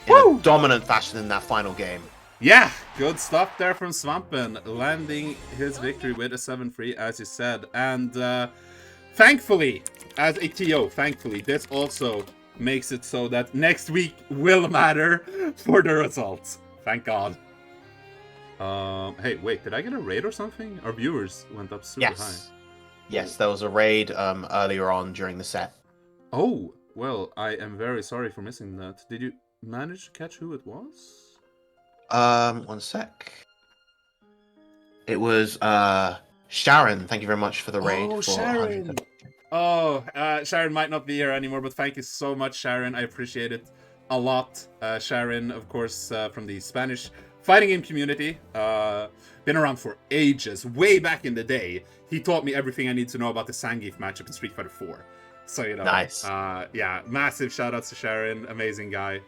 in a dominant fashion in that final game. Yeah, good stuff there from Svampen, landing his victory with a 7-3, as you said. And thankfully, as a TO, this also makes it so that next week will matter for the results. Thank God. Hey, wait, did I get a raid or something? Our viewers went up super high. Yes, there was a raid earlier on during the set. Oh, well, I am very sorry for missing that. Did you manage to catch who it was? 1 sec. It was Sharon. Thank you very much for the raid. Oh, for Sharon! 100. Oh, Sharon might not be here anymore, but thank you so much, Sharon. I appreciate it a lot. Sharon, of course, from the Spanish fighting game community. Been around for ages, way back in the day. He taught me everything I need to know about the Zangief matchup in Street Fighter 4. So, you know, Nice. Yeah, massive shout outs to Sharon. Amazing guy.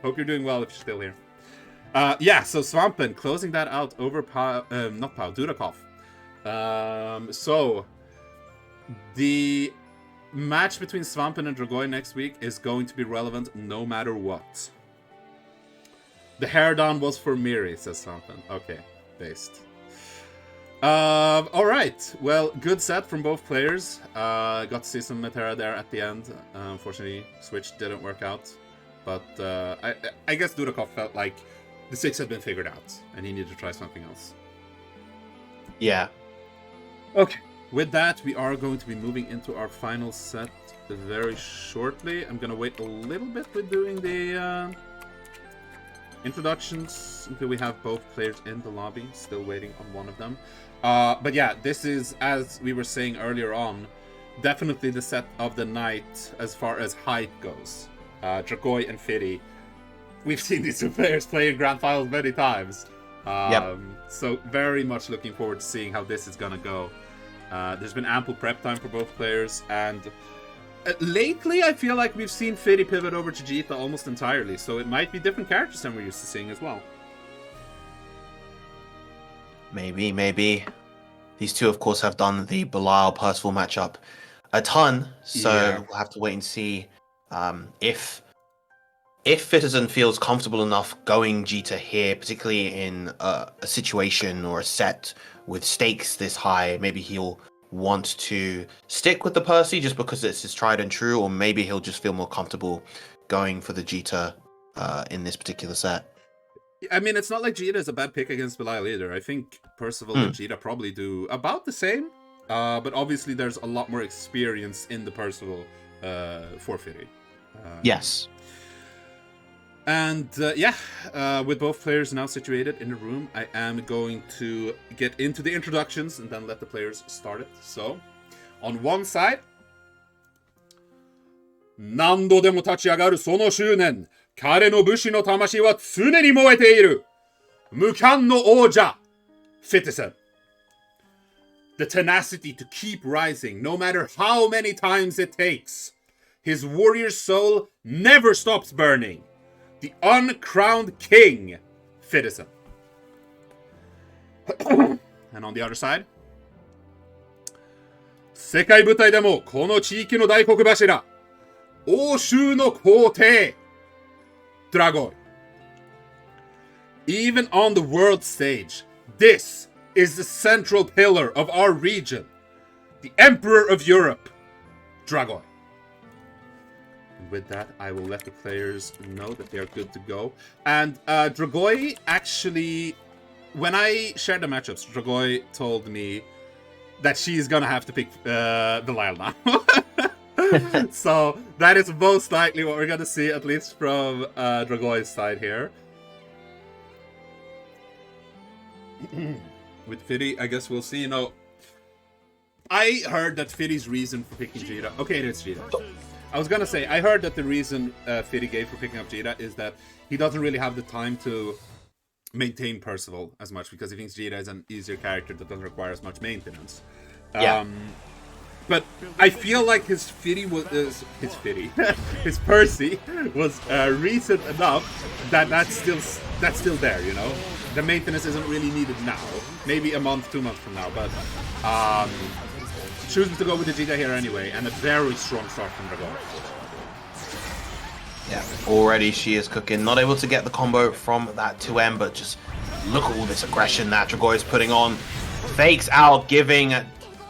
Hope you're doing well if you're still here. Yeah, so Svampen closing that out over Dudeakoff. So the match between Svampen and Dragoi next week is going to be relevant no matter what. The hair down was for Miri, says Svampen. Okay, based. Alright, well, good set from both players. Got to see some Metera there at the end. Unfortunately, Switch didn't work out. But I guess Dudeakoff felt like the 6 had been figured out, and he needed to try something else. Yeah. Okay, with that, we are going to be moving into our final set very shortly. I'm going to wait a little bit with doing the introductions until we have both players in the lobby. Still waiting on one of them. But yeah, this is, as we were saying earlier on, definitely the set of the night as far as height goes. Dragoi and Fitty. We've seen these two players play in Grand Finals many times. So very much looking forward to seeing how this is gonna go. There's been ample prep time for both players, and lately I feel like we've seen Fitty pivot over to Djeeta almost entirely, so it might be different characters than we're used to seeing as well. Maybe. These two, of course, have done the Belial Percival matchup a ton, so we'll have to wait and see if Fitizen feels comfortable enough going Djeeta here, particularly in a situation or a set with stakes this high. Maybe he'll want to stick with the Percy just because it's his tried and true, or maybe he'll just feel more comfortable going for the Djeeta in this particular set. I mean, it's not like Djeeta is a bad pick against Belial either. I think Percival and Djeeta probably do about the same, but obviously there's a lot more experience in the Percival for Fitty. Yes. And with both players now situated in the room, I am going to get into the introductions and then let the players start it. So, on one side, 何度でも立ち上がるその執念、彼の武士の魂は常に燃えている。無冠の王者、Fitizen. The tenacity to keep rising, no matter how many times it takes. His warrior's soul never stops burning. The uncrowned king, Fitizen. And on the other side, 世界舞台でもこの地域の大黒柱、欧州の皇帝、Dragoi. Even on the world stage, this is the central pillar of our region. The Emperor of Europe, Dragoi. And with that, I will let the players know that they are good to go. And Dragoi actually, when I shared the matchups, Dragoi told me that she's gonna have to pick Belial now. So that is most likely what we're gonna see, at least from Dragoi's side here. With Fiti, I guess we'll see. You know, I heard that Fiti's reason for picking Djeeta... Okay, it's Djeeta. I was gonna say, I heard that the reason Fiti gave for picking up Djeeta is that he doesn't really have the time to maintain Percival as much, because he thinks Djeeta is an easier character that doesn't require as much maintenance. Yeah. But I feel like his Fiti was... his Percy was recent enough that that's still there, you know? The maintenance isn't really needed now. Maybe a month, 2 months from now, but... chooses to go with the Zeta here anyway, and a very strong start from Dragoi. Yeah, already she is cooking. Not able to get the combo from that 2M, but just look at all this aggression that Dragoi is putting on. Fakes out, giving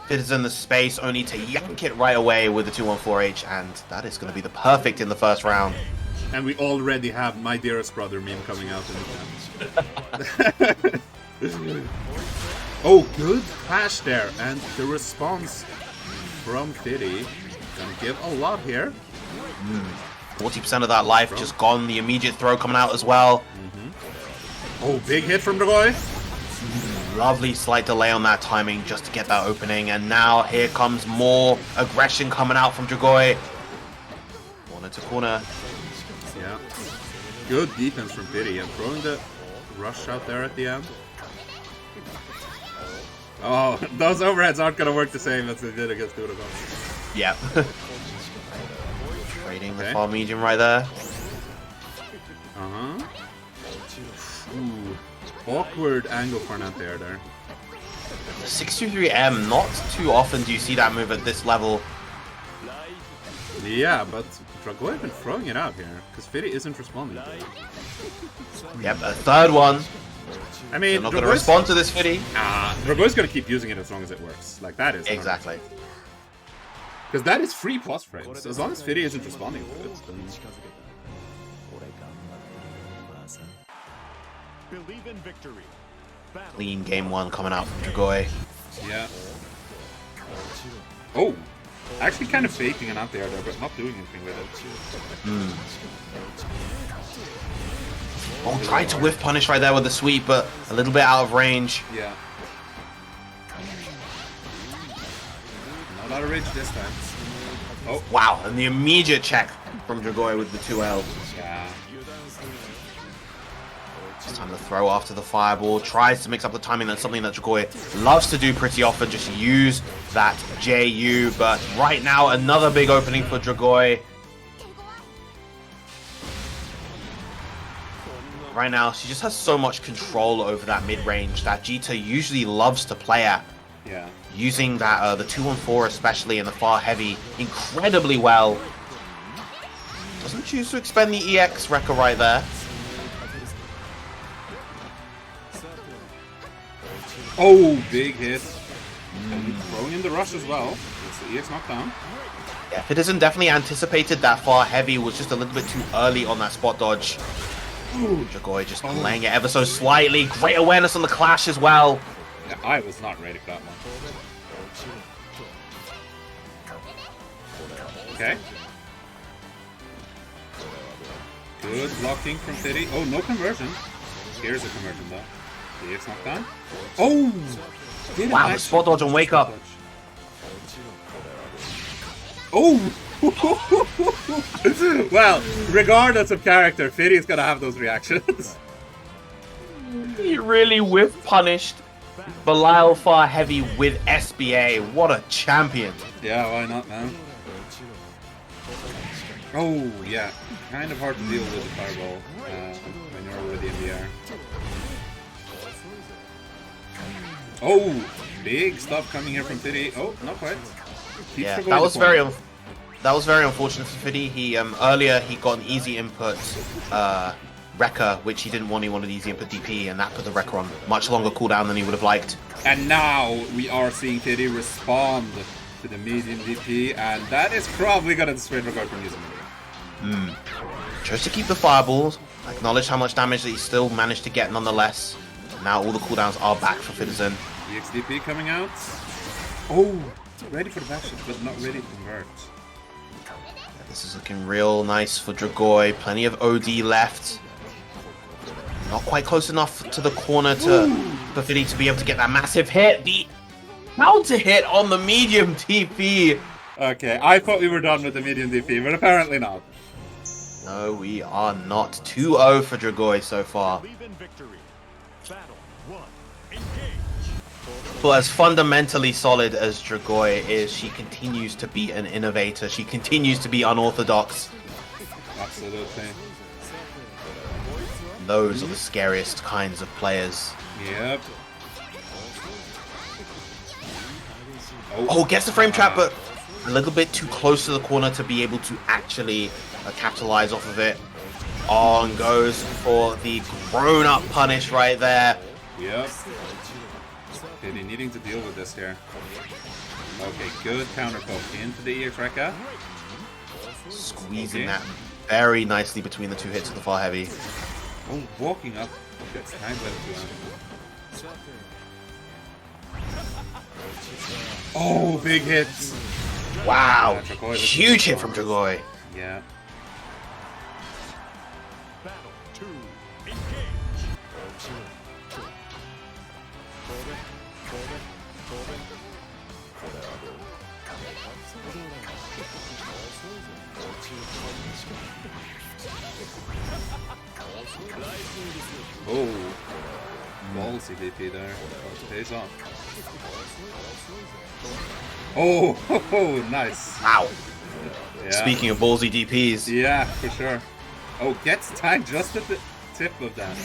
Fitizen the space, only to yank it right away with the 214H, and that is going to be the perfect in the first round. And we already have My Dearest Brother meme coming out in the Oh, good flash there, and the response from Fiti gonna give a lot here. 40% of that life just gone. The immediate throw coming out as well. Oh, big hit from Dragoi. Lovely slight delay on that timing just to get that opening, and now here comes more aggression coming out from Dragoi. Corner to corner. Yeah, good defense from Fiti, and throwing the rush out there at the end. Oh, those overheads aren't going to work the same as they did against Dudeakoff. Yep. Trading the far medium right there. Uh-huh. Ooh, awkward angle for an anti-air there. The 623M, not too often do you see that move at this level. Yeah, but Dragoi has been throwing it out here, because Fiti isn't responding to it. Yep, a third one. I mean, they're not going to respond to this Fiti. Dragoi's going to keep using it as long as it works. Like, that is... Exactly. Because that is free plus frames. As long as Fiti isn't responding to it, then... Believe in victory. Clean game one coming out from Dragoi. Yeah. Oh! Actually kind of faking an anti-air there, but not doing anything with it. Oh, trying to whiff punish right there with the sweep, but a little bit out of range. Yeah. Not out of range this time. Oh. Wow, and the immediate check from Dragoi with the 2L. Yeah. It's time to throw after the fireball. Tries to mix up the timing. That's something that Dragoi loves to do pretty often. Just use that JU. But right now, another big opening for Dragoi. Right now, she just has so much control over that mid-range that Djeeta usually loves to play at. Yeah. Using that the 214 especially in the far heavy incredibly well. Doesn't choose to expend the EX wrecker right there. Oh, big hit. And throwing in the rush as well. It's the EX knockdown. Yeah, Fitizen definitely anticipated that far heavy, was just a little bit too early on that spot dodge. Dragoi just playing it ever so slightly. Great awareness on the clash as well. Yeah, I was not ready for that one. Okay. Good blocking from Fiti. Oh, no conversion. Here's a conversion though. The EX knockdown. Oh! Wow, the spot dodge on wake up. Oh! Well, regardless of character, Fiti is gonna have those reactions. He really whiff punished Belial far heavy with SBA. What a champion. Yeah, why not, man? Oh, yeah. Kind of hard to deal with the fireball when you're already in the air. Oh, big stuff coming here from Fiti. Oh, not quite. Yeah, that was very that was very unfortunate for Fiddy. He earlier he got an easy input Wrecker, which he didn't want. He wanted easy input DP, and that put the Wrecker on much longer cooldown than he would have liked. And now we are seeing Fiddy respond to the medium DP, and that is probably gonna dissuade Dragoi from using it. Tries to keep the fireballs, acknowledge how much damage that he still managed to get nonetheless. Now all the cooldowns are back for Fitizen. EXDP coming out. Oh, ready for the backshot, but not ready to convert. This is looking real nice for Dragoi. Plenty of OD left. Not quite close enough to the corner for Fiddy to be able to get that massive hit. The counter hit on the medium TP. Okay, I thought we were done with the medium DP, but apparently not. No, we are not. 2-0 for Dragoi so far. Believe in victory. Battle 1. Engage. But as fundamentally solid as Dragoi is, she continues to be an innovator. She continues to be unorthodox. Absolutely. Those are the scariest kinds of players. Yep. Oh, gets the frame trap, but a little bit too close to the corner to be able to actually capitalize off of it. On goes for the grown-up punish right there. Yep. Fiddy needing to deal with this here. Okay, good counter poke into the EX Rekka. Squeezing that very nicely between the two hits of the far heavy. Oh, walking up. Gets time left to him. Oh, big hits. Wow, Dragoi, huge hit from Dragoi. Yeah. Battle 2. Engage. Oh, ballsy DP there. It pays off. Oh, nice. Wow. Yeah. Speaking of ballsy DPs. Yeah, for sure. Oh, gets time just at the tip of that.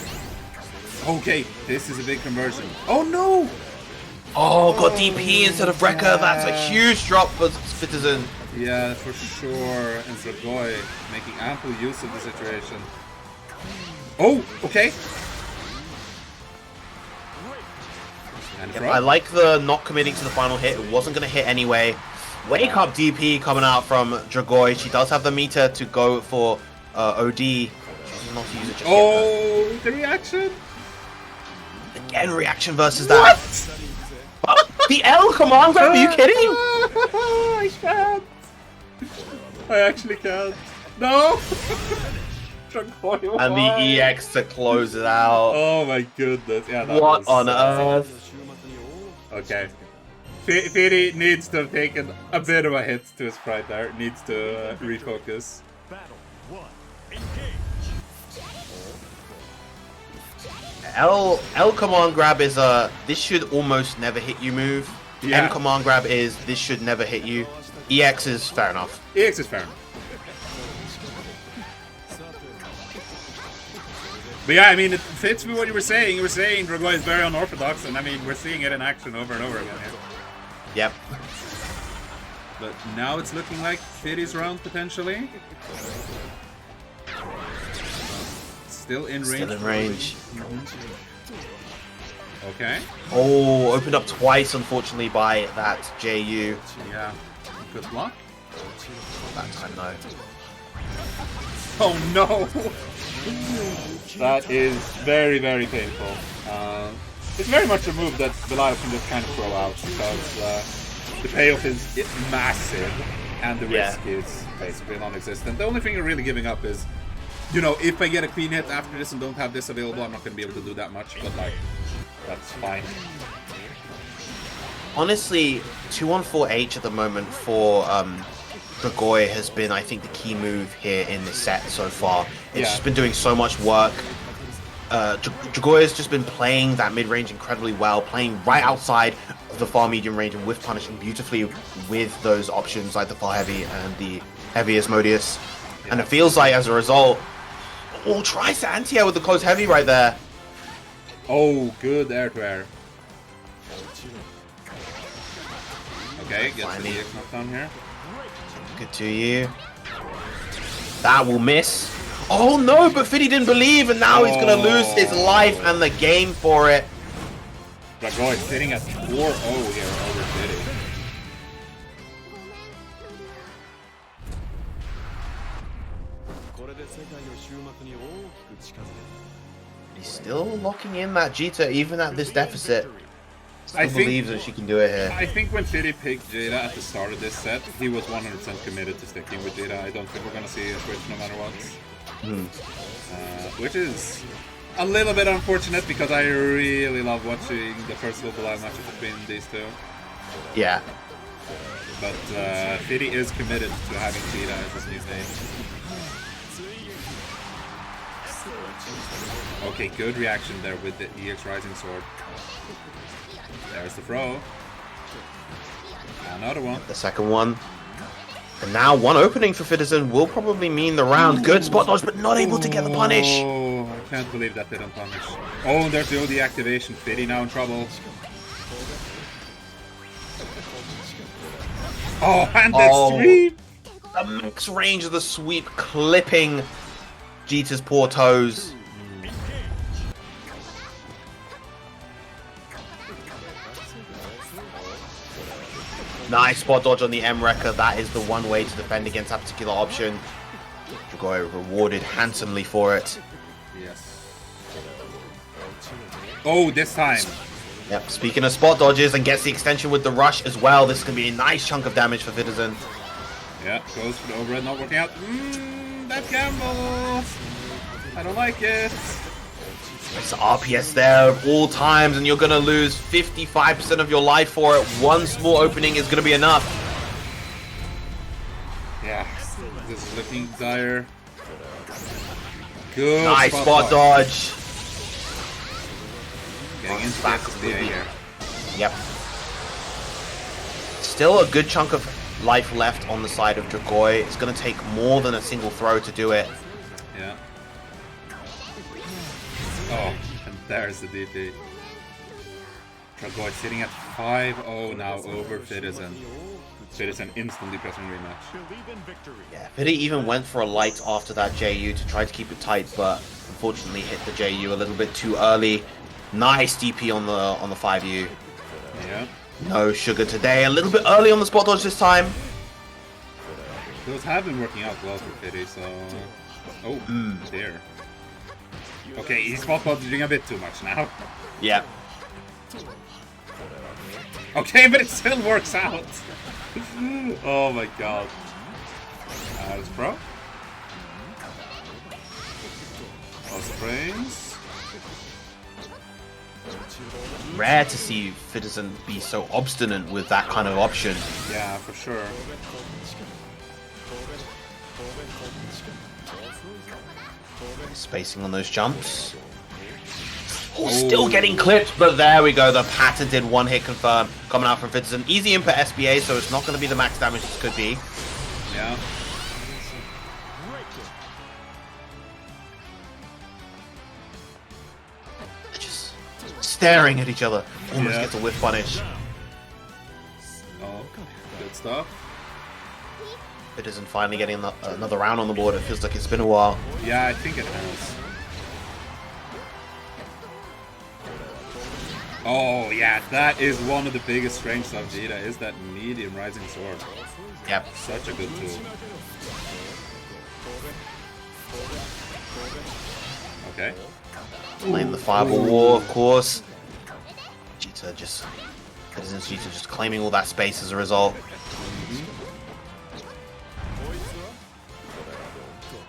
Okay, this is a big conversion. Oh no! Oh, got DP instead of Wrecker. That's a huge drop for Fitizen. Yeah, for sure. And Dragoi making ample use of the situation. Oh, okay. And Yep, I like the not committing to the final hit. It wasn't going to hit anyway. Wake up DP coming out from Dragoi. She does have the meter to go for OD. She does not use it just yet, the reaction. though. Again, reaction versus that. The L command grab? Are you kidding? I can't. I actually can't. No. Dragoi And the EX to close it out. Oh my goodness. Yeah, that What was, on earth? Okay. Fiddy needs to have taken a bit of a hit to his pride there. Needs to refocus. Battle 1. Engage. L command grab is this should almost never hit you move. Yeah. M command grab is this should never hit you. EX is fair enough. EX is fair enough. But yeah, I mean, it fits with what you were saying. You were saying Dragoi is very unorthodox, and I mean, we're seeing it in action over and over again here. Yep. But now it's looking like Fiddy's round, potentially. Still in range. Still in range. Okay. Oh, opened up twice, unfortunately, by that JU. Yeah. Good block. That time, though. Oh no! That is very, very painful. It's very much a move that Belial can just kind of throw out because the payoff is massive and the risk is basically non-existent. The only thing you're really giving up is, you know, if I get a clean hit after this and don't have this available, I'm not going to be able to do that much, but like, that's fine. Honestly, 2-on-4H at the moment for Dragoi has been, I think, the key move here in the set so far. It's just been doing so much work. Dragoi has just been playing that mid-range incredibly well, playing right outside of the far medium range and with punishing beautifully with those options like the far heavy and the heavy Asmodeus. Yeah. And it feels like, as a result, tries to anti-air with the close heavy right there. Oh, good air-to-air. Okay, gets the EX knockdown here. Good to you. That will miss. Oh no, but Fitty didn't believe, and now he's gonna lose his life and the game for it. Dragoi sitting at 4-0 here over Fitty. He's still locking in that Djeeta even at this deficit. Still believes that she can do it here. I think when Fitty picked Zeta at the start of this set, he was 100% committed to sticking with Zeta. I don't think we're gonna see a switch no matter what. Which is a little bit unfortunate because I really love watching the first Belial match between these two. Yeah. But Fitty is committed to having Zeta as his new name. Okay, good reaction there with the EX Rising Sword. There's the throw. Another one. The second one. And now one opening for Fitizen will probably mean the round. Good spot dodge, but not able to get the punish. Oh, I can't believe that didn't punish. Oh, and there's the OD activation. Fitty now in trouble. Oh, and that sweep! The max range of the sweep clipping Djeeta's poor toes. Nice spot dodge on the M-Wrecker. That is the one way to defend against that particular option. Dragoi rewarded handsomely for it. Yes. Oh, this time. Yep, speaking of spot dodges, and gets the extension with the rush as well. This is going to be a nice chunk of damage for Fitizen. Yeah, goes for the overhead, not working out. That gamble. I don't like it. It's RPS there at all times, and you're going to lose 55% of your life for it. One small opening is going to be enough. Yeah, this is looking dire. Good. Nice spot dodge. Getting into back here. Yep. Still a good chunk of life left on the side of Dragoi. It's going to take more than a single throw to do it. Yeah. Oh, and there's the DP. Dragoi sitting at 5-0 now over Fitizen. Fitizen instantly pressing rematch. Yeah, Fitty even went for a light after that JU to try to keep it tight, but unfortunately hit the JU a little bit too early. Nice DP on the 5U. Yeah. No sugar today. A little bit early on the spot dodge this time. Those have been working out well for Fitty, so... Oh, there. Okay, he's spot dodging a bit too much now. Yeah. Okay, but it still works out. Oh my god. That's pro. Lost frames. Rare to see Fitizen be so obstinate with that kind of option. Yeah, for sure. Spacing on those jumps. Oh, still getting clipped, but there we go. The pattern did one hit confirm coming out from Fitizen. Easy input SBA, so it's not going to be the max damage this could be. Yeah. Just staring at each other. Almost gets a whiff punish. Oh, good stuff. Fitizen finally getting another round on the board. It feels like it's been a while. Yeah, I think it has. Oh yeah, that is one of the biggest strengths of Zeta, is that medium rising sword. Yep. Such a good tool. Okay. Playing the Fireball War, of course. Djeeta just... Fitizen's Djeeta just claiming all that space as a result.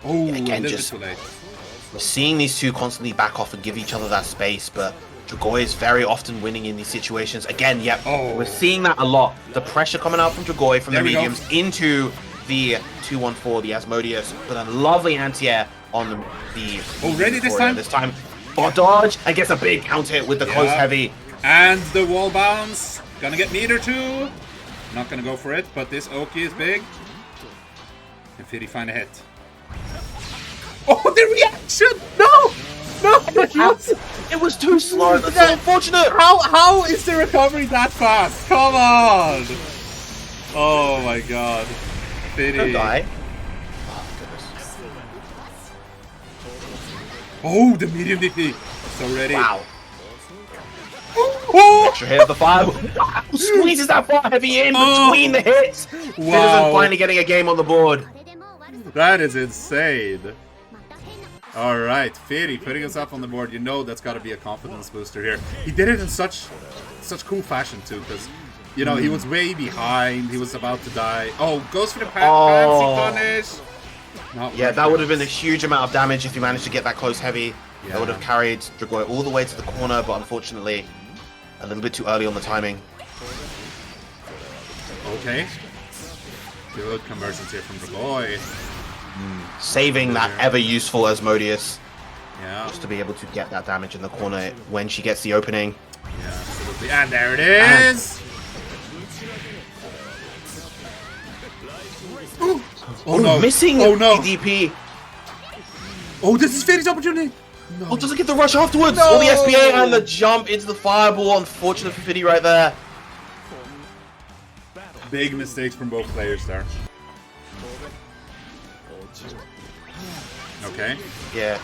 Oh, again, just... We're seeing these two constantly back off and give each other that space, but Dragoi is very often winning in these situations. Again, yep, we're seeing that a lot. The pressure coming out from Dragoi from the mediums into the 2-1-4, the Asmodeus, but a lovely anti-air on the already this time? This time, bot dodge, and gets a big counter hit with the close heavy. And the wall bounce. Gonna get meter too. Not gonna go for it, but this Oki is big. Can Fitty find a hit? Oh, the reaction! No! No! It was too slow. That's so unfortunate. How is the recovery that fast? Come on! Oh my god. Fitty. Don't die. Oh, goodness. Oh, the medium DP. So ready. Wow. Oh! Extra hit of the fireball. Wow. Squeezes that far heavy in between the hits. Citizen finally getting a game on the board. That is insane. Alright, Fitty putting himself on the board. You know that's got to be a confidence booster here. He did it in such cool fashion too, because, you know, he was way behind. He was about to die. Oh, goes for the fancy punish. Yeah, that would have been a huge amount of damage if he managed to get that close heavy. Yeah. That would have carried Dragoi all the way to the corner, but unfortunately, a little bit too early on the timing. Okay. Good conversions here from Dragoi. Saving that ever useful Asmodeus Yeah. just to be able to get that damage in the corner when she gets the opening. Yeah, absolutely. And there it is! Oh no. Missing Oh no. the DP. Oh, this is Fitty's opportunity! No. Oh, doesn't get the rush afterwards. No. Oh, the SBA and the jump into the fireball. Unfortunate for Fitty right there. Big mistakes from both players there. Okay. Yeah.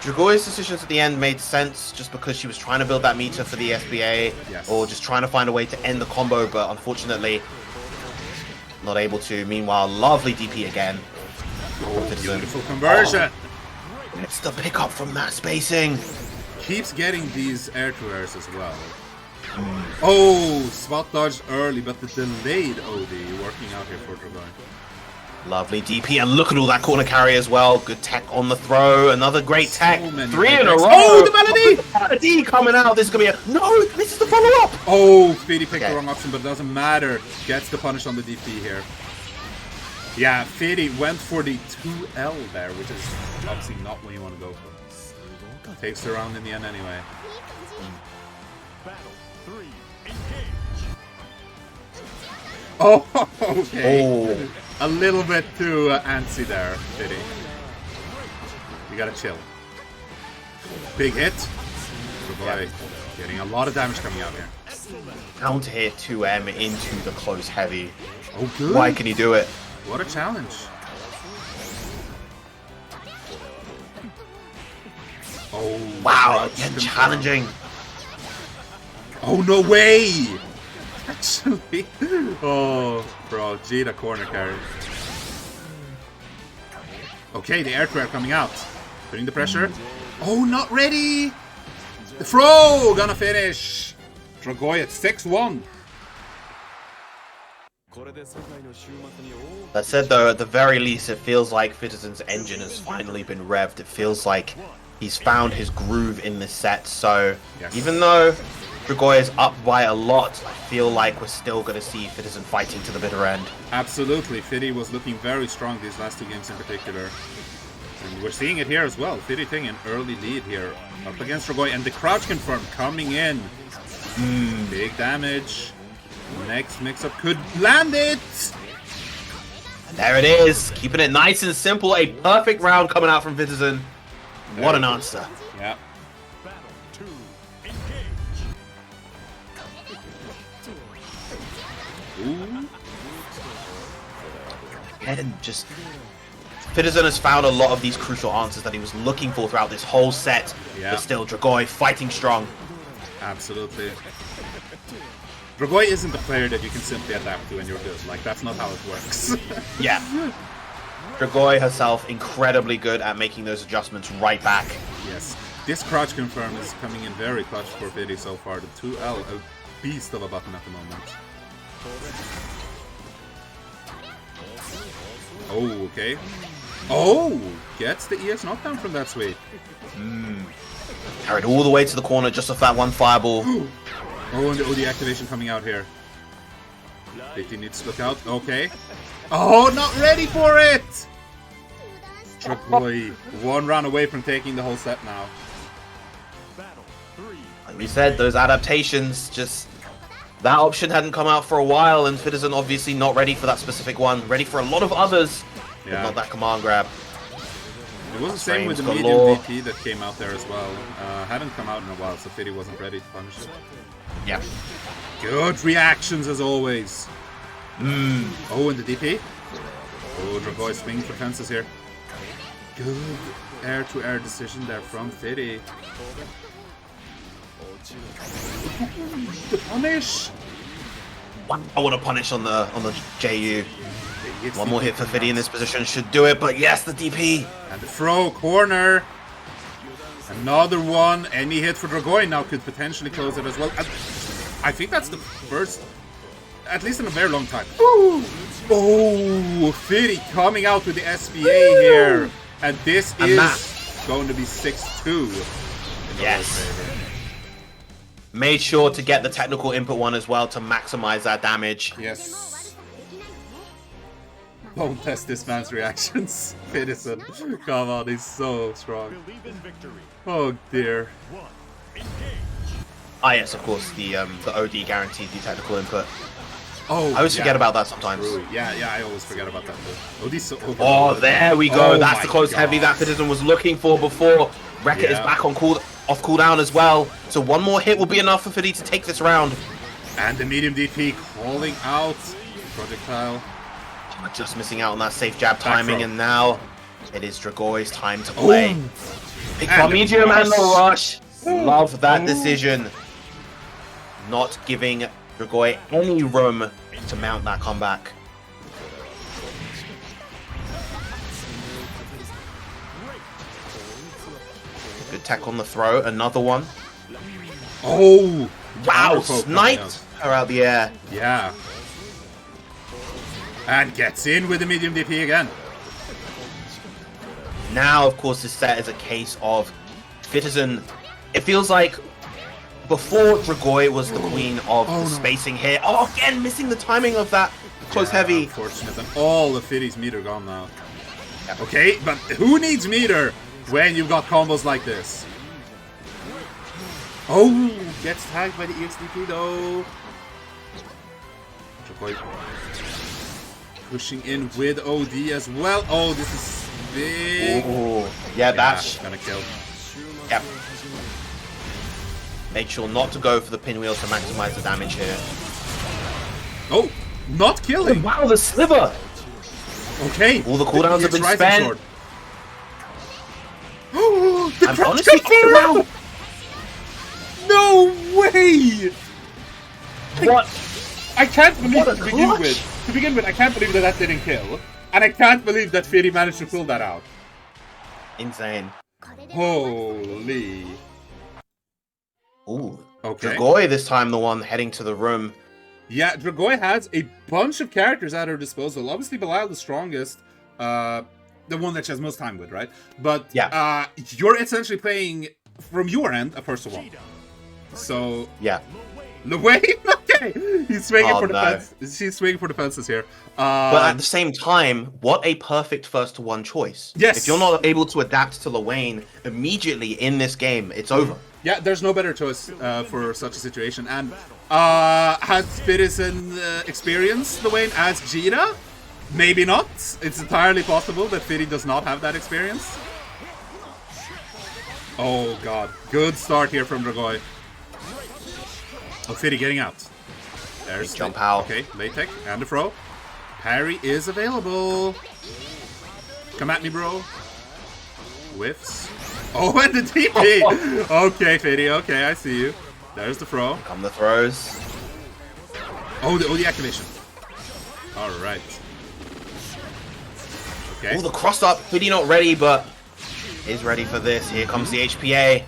Dragoi's decisions at the end made sense just because she was trying to build that meter for the SBA Yes. or just trying to find a way to end the combo, but unfortunately not able to. Meanwhile, lovely DP again. Oh, beautiful conversion. It's the pickup from that spacing. Keeps getting these air-to-airs as well. Oh, spot dodged early, but the delayed OD working out here for Dragoi. Lovely DP, and look at all that corner carry as well. Good tech on the throw. Another great tech. many 3 great in a techs. row. Oh, the melody! Melody coming out. This is going to be a... No, this is the follow-up. Oh, Fitty picked Okay. the wrong option, but it doesn't matter. Gets the punish on the DP here. Yeah, Fitty went for the 2L there, which is obviously not what you want to go for. Takes the round in the end anyway. Battle 3. Engage. Oh, okay. Oh. A little bit too antsy there, Fitty. You gotta chill. Big hit. Good boy. Getting a lot of damage coming out here. Counter hit 2M into the close heavy. Oh, good. Why can he do it? What a challenge. Oh, Wow, crouch again confirmed. challenging. Oh, no way! Actually. Oh, bro. Djeeta corner carry. Okay, the air trap coming out. Putting the pressure. Oh, not ready! The throw! Gonna finish. Dragoi at 6-1. That said, though, at the very least, it feels like Fitizen's engine has finally been revved. It feels like he's found his groove in this set. So, Yes. even though Dragoi is up by a lot, I feel like we're still going to see Fitizen fighting to the bitter end. Absolutely. Fitty was looking very strong these last two games in particular. And we're seeing it here as well. Fitty taking an early lead here up against Dragoi. And the crouch confirm coming in. Big damage. Next mix-up could land it! And there it is, keeping it nice and simple. A perfect round coming out from Fitizen. What an answer. Yeah. Battle 2. Engage. Ooh. And just... Fitizen has found a lot of these crucial answers that he was looking for throughout this whole set. Yeah. But still, Dragoi fighting strong. Absolutely. Dragoi isn't a player that you can simply adapt to and you're good. Like, that's not how it works. Yeah. Dragoi herself incredibly good at making those adjustments right back. Yes. This crouch confirm is coming in very clutch for Fitty so far. The 2L, a beast of a button at the moment. Oh, okay. Oh! Gets the ES knockdown from that sweep. Carried all the way to the corner just off that one fireball. Oh, and the OD activation coming out here. 50 needs to look out. Okay. Oh, not ready for it! Dragoi, one round away from taking the whole set now. Battle 3. Like we said, those adaptations, just... That option hadn't come out for a while, and Fitizen obviously not ready for that specific one. Ready for a lot of others, but Yeah. not that command grab. It was the same with the Frames medium galore. DP that came out there as well. Hadn't come out in a while, so Fitty wasn't ready to punish it. Yeah. Good reactions as always. Oh, and the DP? Oh, Dragoi swinging for fences here. Good air-to-air decision there from Fitty. The punish! Wow, what a punish on the JU. It's One the more hit for DP Fitty in now. this position should do it, but yes, the DP. And the throw, corner. Another one. Any hit for Dragoi now could potentially close it as well. And I think that's the first, at least in a very long time. Ooh. Oh, Fitty coming out with the SBA here. And this is going to be 6-2. Yes. Made sure to get the technical input one as well to maximize that damage. Yes. Don't test this man's reactions. Fitizen. Come on, he's so strong. Believe in victory. Oh dear. 1. Engage. Ah, yes, of course, the OD guaranteed the technical input. Oh, I always forget about that sometimes. Yeah, I always forget about that too. Oh, these so Oh, there we go. Oh That's my the close heavy that God. Fitizen was looking for before. Wrecker is Yeah. back on off cooldown as well. So one more hit will be enough for Fitty to take this round. And the medium DP calling out projectile. Just missing out on that safe jab timing, throw. and now it is Dragoi's time to play. Ooh. Pick And up the medium and the rush. rush. Love that decision. Not giving Dragoi any room to mount that comeback. Good tech on the throw. Another one. Oh! Wow, Counter poke coming out. sniped her out the air. Yeah. And gets in with the medium DP again. Now, of course, this set is a case of Fitizen. It feels like before Dragoi was the queen of the spacing here. Oh, again, missing the timing of that close heavy. Unfortunate. And all of Fitty's meter gone now. Yep. Okay, but who needs meter when you've got combos like this? Oh, gets tagged by the EXDP though. Dragoi pushing in with OD as well. Oh, this is big. Ooh, yeah, that's gonna kill. yep. Made sure not to go for the pinwheel to maximize the damage here. Oh, not killing. Wow, the sliver! Okay. All the cooldowns have been Rising spent. Sword. Oh, the I'm crouch honestly control! No way! What? I can't believe What a to begin clutch! with. To begin with, I can't believe that that didn't kill, and I can't believe that Fitty managed to pull that out. Insane. Holy. Ooh. Okay. Dragoi this time the one heading to the room. Yeah, Dragoi has a bunch of characters at her disposal. Obviously, Belial the strongest, the one that she has most time with, right? But Yeah. you're essentially playing from your end a first one. So Yeah. Lowain, okay, he's swinging Oh, for the no. fence. She's swinging for the fences here. But at the same time, what a perfect first to one choice. Yes. If you're not able to adapt to Lowain immediately in this game, it's over. Yeah, there's no better choice for such a situation. And has Fitizen experienced Lowain as Djeeta? Maybe not. It's entirely possible that Fitty does not have that experience. Oh god, good start here from Dragoi. Oh, Fitty getting out. There's Big jump out. Okay, late tech and the throw. Parry is available. Come at me, bro. Whiffs. Oh, and the TP! Okay, Fitty, okay, I see you. There's the throw. Come the throws. Oh, the activation. Alright. Okay. Oh, the cross up. Fitty not ready, but is ready for this. Here comes the HPA.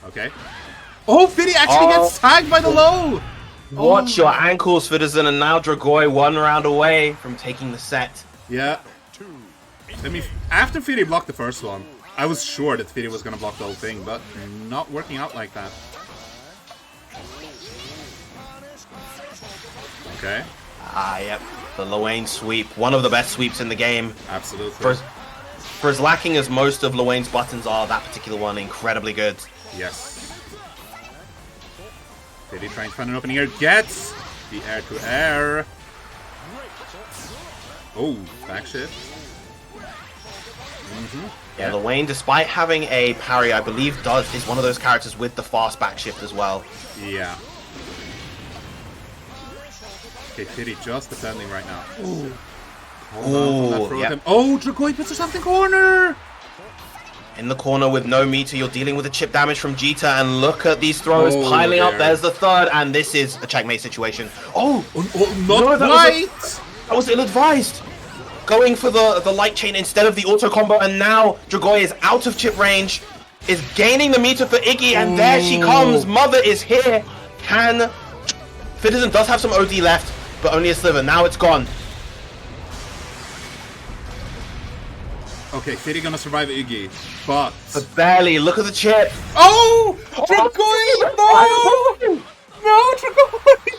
Okay. Oh, Fitty actually Oh. gets tagged by the low! Watch your ankles, Fitizen, and now Dragoi 1 round away from taking the set. Yeah. Let me. After Fitty blocked the first one, I was sure that Fitty was gonna block the whole thing, but not working out like that. Okay. Ah, yep. The Lowain sweep. One of the best sweeps in the game. Absolutely. For as lacking as most of Lowain's buttons are, that particular one incredibly good. Yes. Fitty trying to find an opening here. Gets the air to air. Oh, back shift. Yeah, Lowain, despite having a parry, I believe is one of those characters with the fast back shift as well. Yeah. Okay, Fitty just defending right now. Ooh. Hold on from that throw yep. attempt. Oh, Dragoi puts herself in corner! In the corner with no meter, you're dealing with the chip damage from Djeeta, and look at these throws Oh, piling up. there. There's the third, and this is a checkmate situation. Oh, Not that quite! that was ill-advised. Going for the light chain instead of the auto combo, and now Dragoi is out of chip range, is gaining the meter for Iggy, and there she comes. Mother is here. Fitizen does have some OD left, but only a sliver. Now it's gone. Okay, Fitty gonna survive Iggy, but barely. Look at the chip. oh, Dragoi! No, no, Dragoi!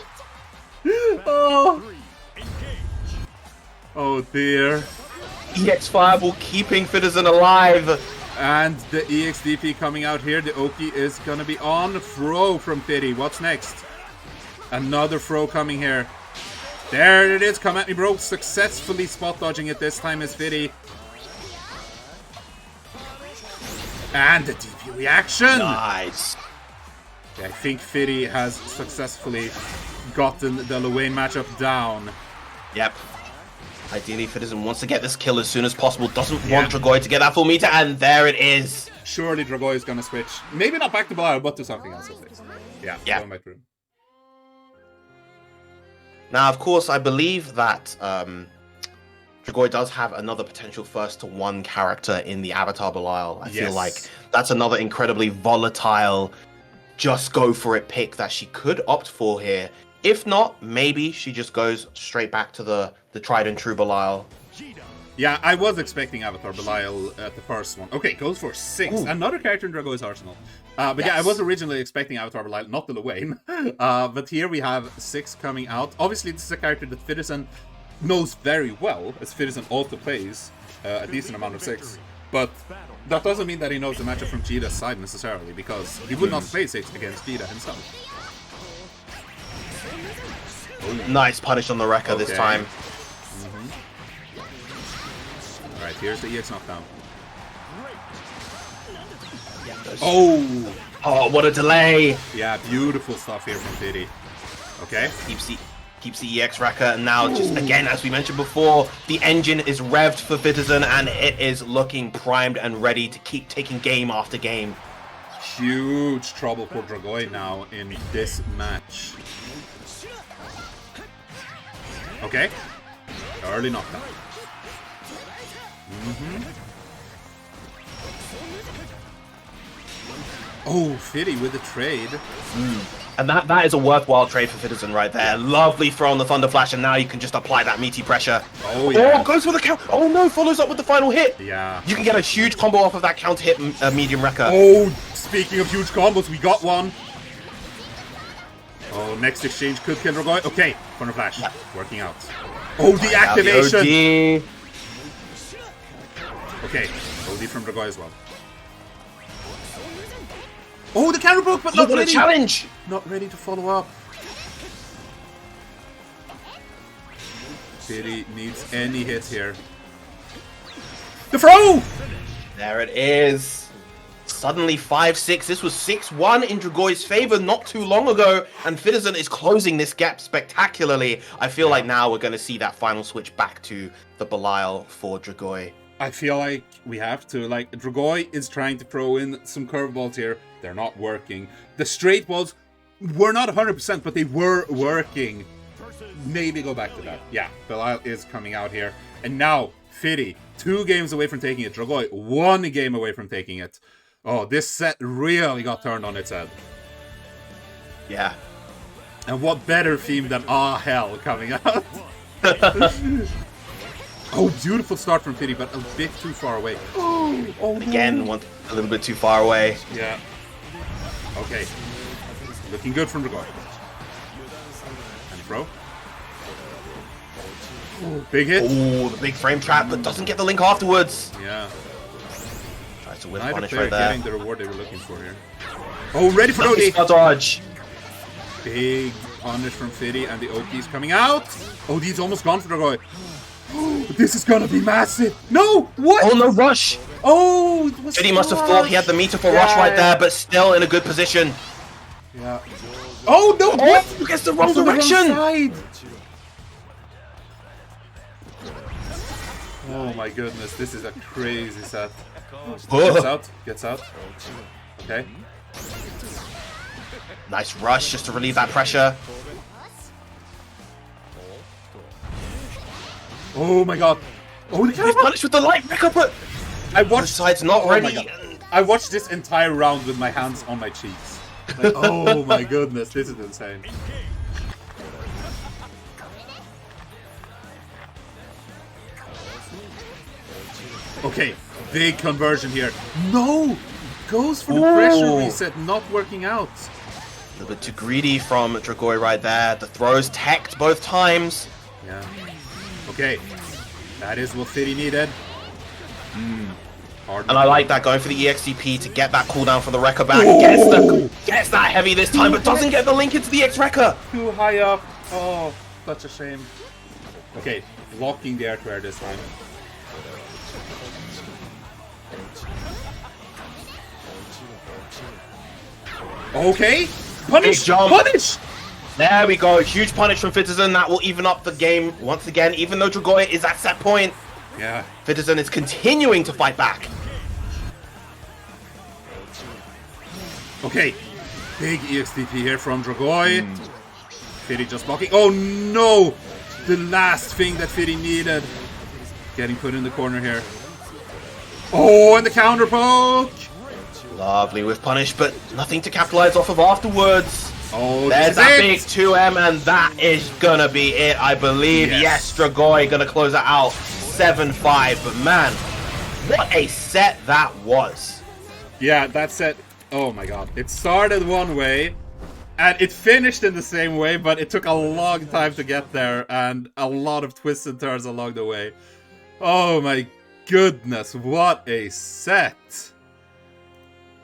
Oh, oh dear. EX Fireball keeping Fitizen alive. And the EXDP coming out here. The Oki is gonna be on. Throw from Fitty. What's next? Another throw coming here. There it is. Come at me, bro. Successfully spot dodging it this time is Fitty. And the DP reaction. Nice. I think Fitty has successfully gotten the Lowain matchup down. Yep. Ideally, Fitizen wants to get this kill as soon as possible. Doesn't want Dragoi to get that full meter, and there it is. Surely Dragoi is gonna switch. Maybe not back to Belial, but to something else at least. Yeah. Going back to him. Now, of course, I believe that Dragoi does have another potential first to one character in the Avatar Belial. I feel like that's another incredibly volatile, just go for it pick that she could opt for here. If not, maybe she just goes straight back to the tried and true Belial. Yeah, I was expecting Avatar Belial at the first one. Okay, goes for 6. Ooh. Another character in Dragoi's arsenal. But Yes. yeah, I was originally expecting Avatar Belial, not the Lowain. But here we have 6 coming out. Obviously, this is a character that Fitizen knows very well, as Fitizen also plays a decent amount of 6. But that doesn't mean that he knows the matchup from Djeeta's side necessarily, because he would not play 6 against Djeeta himself. Nice punish on the wrecker this time. Alright, here's the EX knockdown. Oh! Oh, what a delay! Yeah, beautiful stuff here from Fitty. Okay. Keeps the EX wrecker, and now just again, as we mentioned before, the engine is revved for Fitizen, and it is looking primed and ready to keep taking game after game. Huge trouble for Dragoi now in this match. Okay. Early knockdown. Oh, Fitty with the trade. And that is a worthwhile trade for Fitizen right there. Lovely throw on the Thunder Flash, and now you can just apply that meaty pressure. Oh, yeah. Oh, goes for the count. Oh no, follows up with the final hit. Yeah. You can get a huge combo off of that counter hit medium wrecker. Oh, speaking of huge combos, we got one. Oh, next exchange could kill Dragoi. Okay, Thunder Flash. Working out. Oh, the activation. The Okay, OD from Dragoi as well. Oh, the counter broke, but not what a ready. challenge! Not ready to follow up. Fitty needs any hit here. The throw! There it is. Suddenly 5-6. This was 6-1 in Dragoi's favor not too long ago, and Fitizen is closing this gap spectacularly. I feel like now we're going to see that final switch back to the Belial for Dragoi. I feel like we have to. Like, Dragoi is trying to throw in some curveballs here. They're not working. The straight balls were not 100%, but they were working. Maybe go back to that. Yeah, Belial is coming out here. And now, Fitty, 2 games away from taking it. Dragoi, 1 game away from taking it. Oh, this set really got turned on its head. Yeah. And what better theme than Ah Hell coming out? Oh, beautiful start from Fitty, but a bit too far away. Oh, Again, one a little bit too far away. Yeah. Okay. Looking good from Dragoi. And throw. Ooh, big hit. Oh, the big frame trap, but doesn't get the link afterwards. Yeah. Tries to win Neither punish player right there. getting the reward they were looking for here. Oh, ready for Lucky OD. spot dodge. Big punish from Fitty, and the Oki's coming out. OD's almost gone for Dragoi. This is gonna be massive. No, what? Oh no, rush. Oh, it was Fitty must have thought he had the meter for rush right there, but still in a good position. Yeah. Oh no! Oh, he gets the wrong direction. Side. Oh my goodness, this is a crazy set. Ugh. Gets out. Okay. Nice rush just to relieve that pressure. Oh my god. Oh, the He's camera! punished with the light back up, but I the watched. side's not Oh my ready. God. I watched this entire round with my hands on my cheeks. Like, oh my goodness, this is insane. Okay, big conversion here. No! Goes for the pressure reset, not working out. A little bit too greedy from Dragoi right there. The throws teched both times. Yeah. Okay. That is what Fitty needed. Hard. And I like that, going for the EXDP to get that cooldown for the Wrecker back. Oh! Gets that heavy this time, but doesn't get the link into the X-Wrecker. Too high up. Oh, such a shame. Okay, blocking the air to air this time. Okay, punish! Big jump. Punish! There we go. Huge punish from Fitizen. That will even up the game once again, even though Dragoi is at set point. Yeah. Fitizen is continuing to fight back. Okay, big EXDP here from Dragoi. Fitty just blocking. Oh no! The last thing that Fitty needed. Getting put in the corner here. Oh, and the counter poke! Lovely with punish, but nothing to capitalize off of afterwards. Oh, There's this is that it. big 2M, and that is gonna be it, I believe. Yes, Dragoi gonna close it out 7-5. But man, what a set that was. Yeah, that set. Oh my god. It started one way, and it finished in the same way, but it took a long time to get there, and a lot of twists and turns along the way. Oh my goodness, what a set.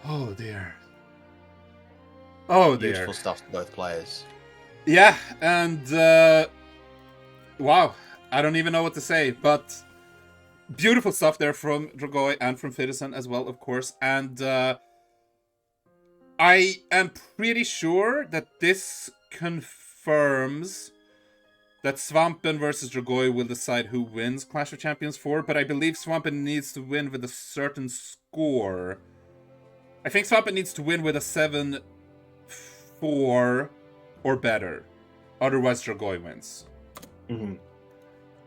Oh dear. Oh dear. Beautiful stuff to both players. Yeah, and wow, I don't even know what to say, but beautiful stuff there from Dragoi and from Fitizen as well, of course. And I am pretty sure that this confirms that Svampen versus Dragoi will decide who wins Clash of Champions 4, but I believe Svampen needs to win with a certain score. I think Svampen needs to win with a 7-4 or better. Otherwise, Dragoi wins.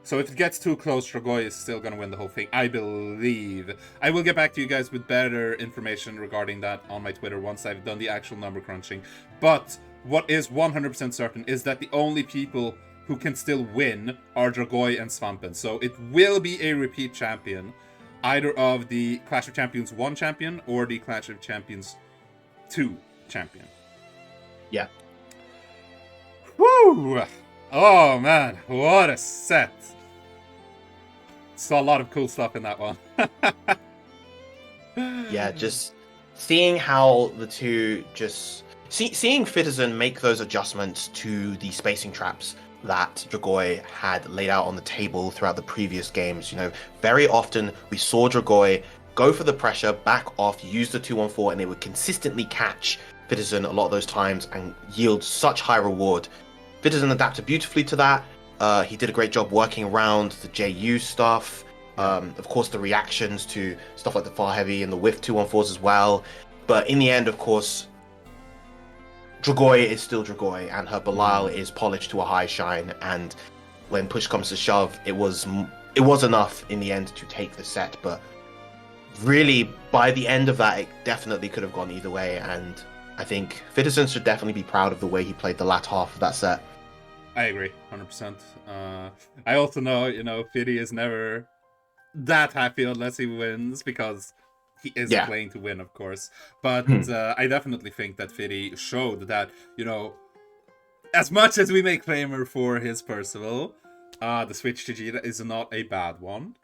So if it gets too close, Dragoi is still going to win the whole thing, I believe. I will get back to you guys with better information regarding that on my Twitter once I've done the actual number crunching. But what is 100% certain is that the only people who can still win are Dragoi and Svampen. So it will be a repeat champion, either of the Clash of Champions 1 champion or the Clash of Champions 2 champion. Yeah. Woo! Oh man, what a set. Saw a lot of cool stuff in that one. Yeah, just seeing how the two just... seeing Fitizen make those adjustments to the spacing traps that Dragoi had laid out on the table throughout the previous games. You know, very often we saw Dragoi go for the pressure, back off, use the 2-1-4, and it would consistently catch Fitizen a lot of those times and yield such high reward. Fitizen adapted beautifully to that. He did a great job working around the JU stuff. Of course, the reactions to stuff like the far heavy and the whiff 2-1-4s as well. But in the end, of course, Dragoi is still Dragoi, and her Belial is polished to a high shine. And when push comes to shove, it was enough in the end to take the set. But really, by the end of that, it definitely could have gone either way. And I think Fitizen should definitely be proud of the way he played the latter half of that set. I agree, 100%. I also know, Fitty is never that happy unless he wins, because he is playing to win, of course. But I definitely think that Fitty showed that, as much as we make claimer for his Percival, the switch to Djeeta is not a bad one.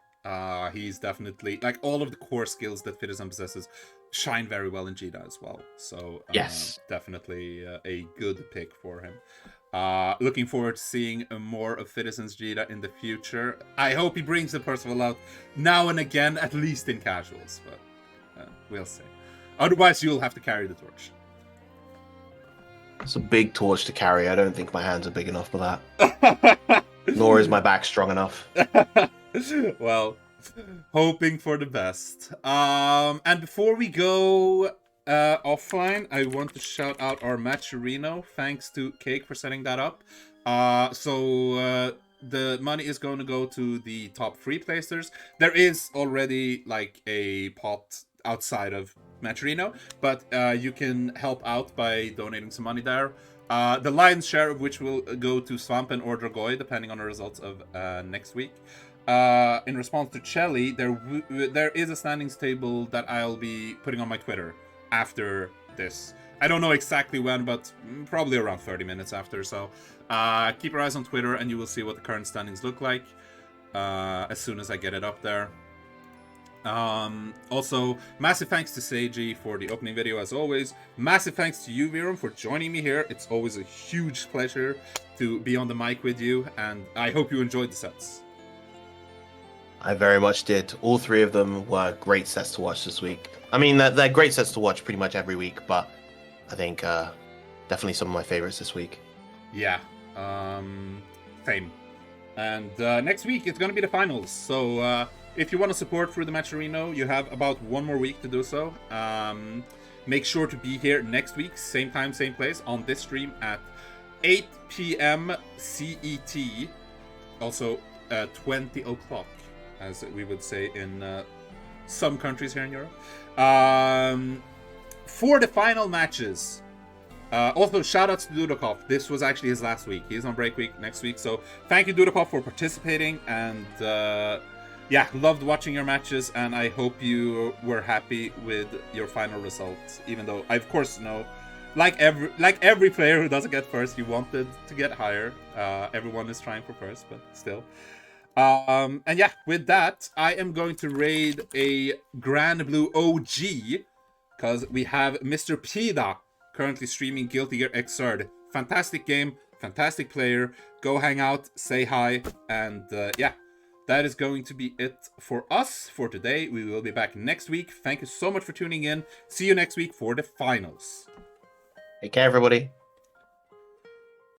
He's definitely, like, all of the core skills that Fitizen possesses shine very well in Djeeta as well. So, yes, definitely a good pick for him. Looking forward to seeing more of Fitizen's Djeeta in the future. I hope he brings the Percival out now and again, at least in casuals, but we'll see. Otherwise, you'll have to carry the torch. It's a big torch to carry. I don't think my hands are big enough for that. Nor is my back strong enough. Well, Hoping for the best. And before we go offline, I want to shout out our Matcherino. Thanks to Cake for setting that up. The money is going to go to the top 3 placers. There is already like a pot outside of Matcherino, but you can help out by donating some money there. The lion's share of which will go to Svampen or Dragoi, depending on the results of next week. In response to Chelly, there is a standings table that I'll be putting on my Twitter after this. I don't know exactly when, but probably around 30 minutes after. So keep your eyes on Twitter and you will see what the current standings look like as soon as I get it up there. Also, massive thanks to Seiji for the opening video as always. Massive thanks to you, Virum, for joining me here. It's always a huge pleasure to be on the mic with you, and I hope you enjoyed the sets. I very much did. All 3 of them were great sets to watch this week. I mean, they're great sets to watch pretty much every week, but I think definitely some of my favorites this week. Yeah, same. And next week, it's going to be the finals. So if you want to support through the Matcherino, you have about 1 more week to do so. Make sure to be here next week, same time, same place, on this stream at 8 p.m. CET. Also, 20 o'clock, as we would say in some countries here in Europe. For the final matches. Also, shout-outs to Dudeakoff. This was actually his last week. He's on break week next week. So, thank you, Dudeakoff, for participating. And, yeah, loved watching your matches. And I hope you were happy with your final results. Even though, I, of course, know, like every player who doesn't get first, you wanted to get higher. Everyone is trying for first, but still. And yeah, with that, I am going to raid a Granblue OG, because we have MrPOW currently streaming Guilty Gear Xrd. Fantastic game, fantastic player. Go hang out, say hi, and yeah, that is going to be it for us for today. We will be back next week. Thank you so much for tuning in. See you next week for the finals. Take care, everybody.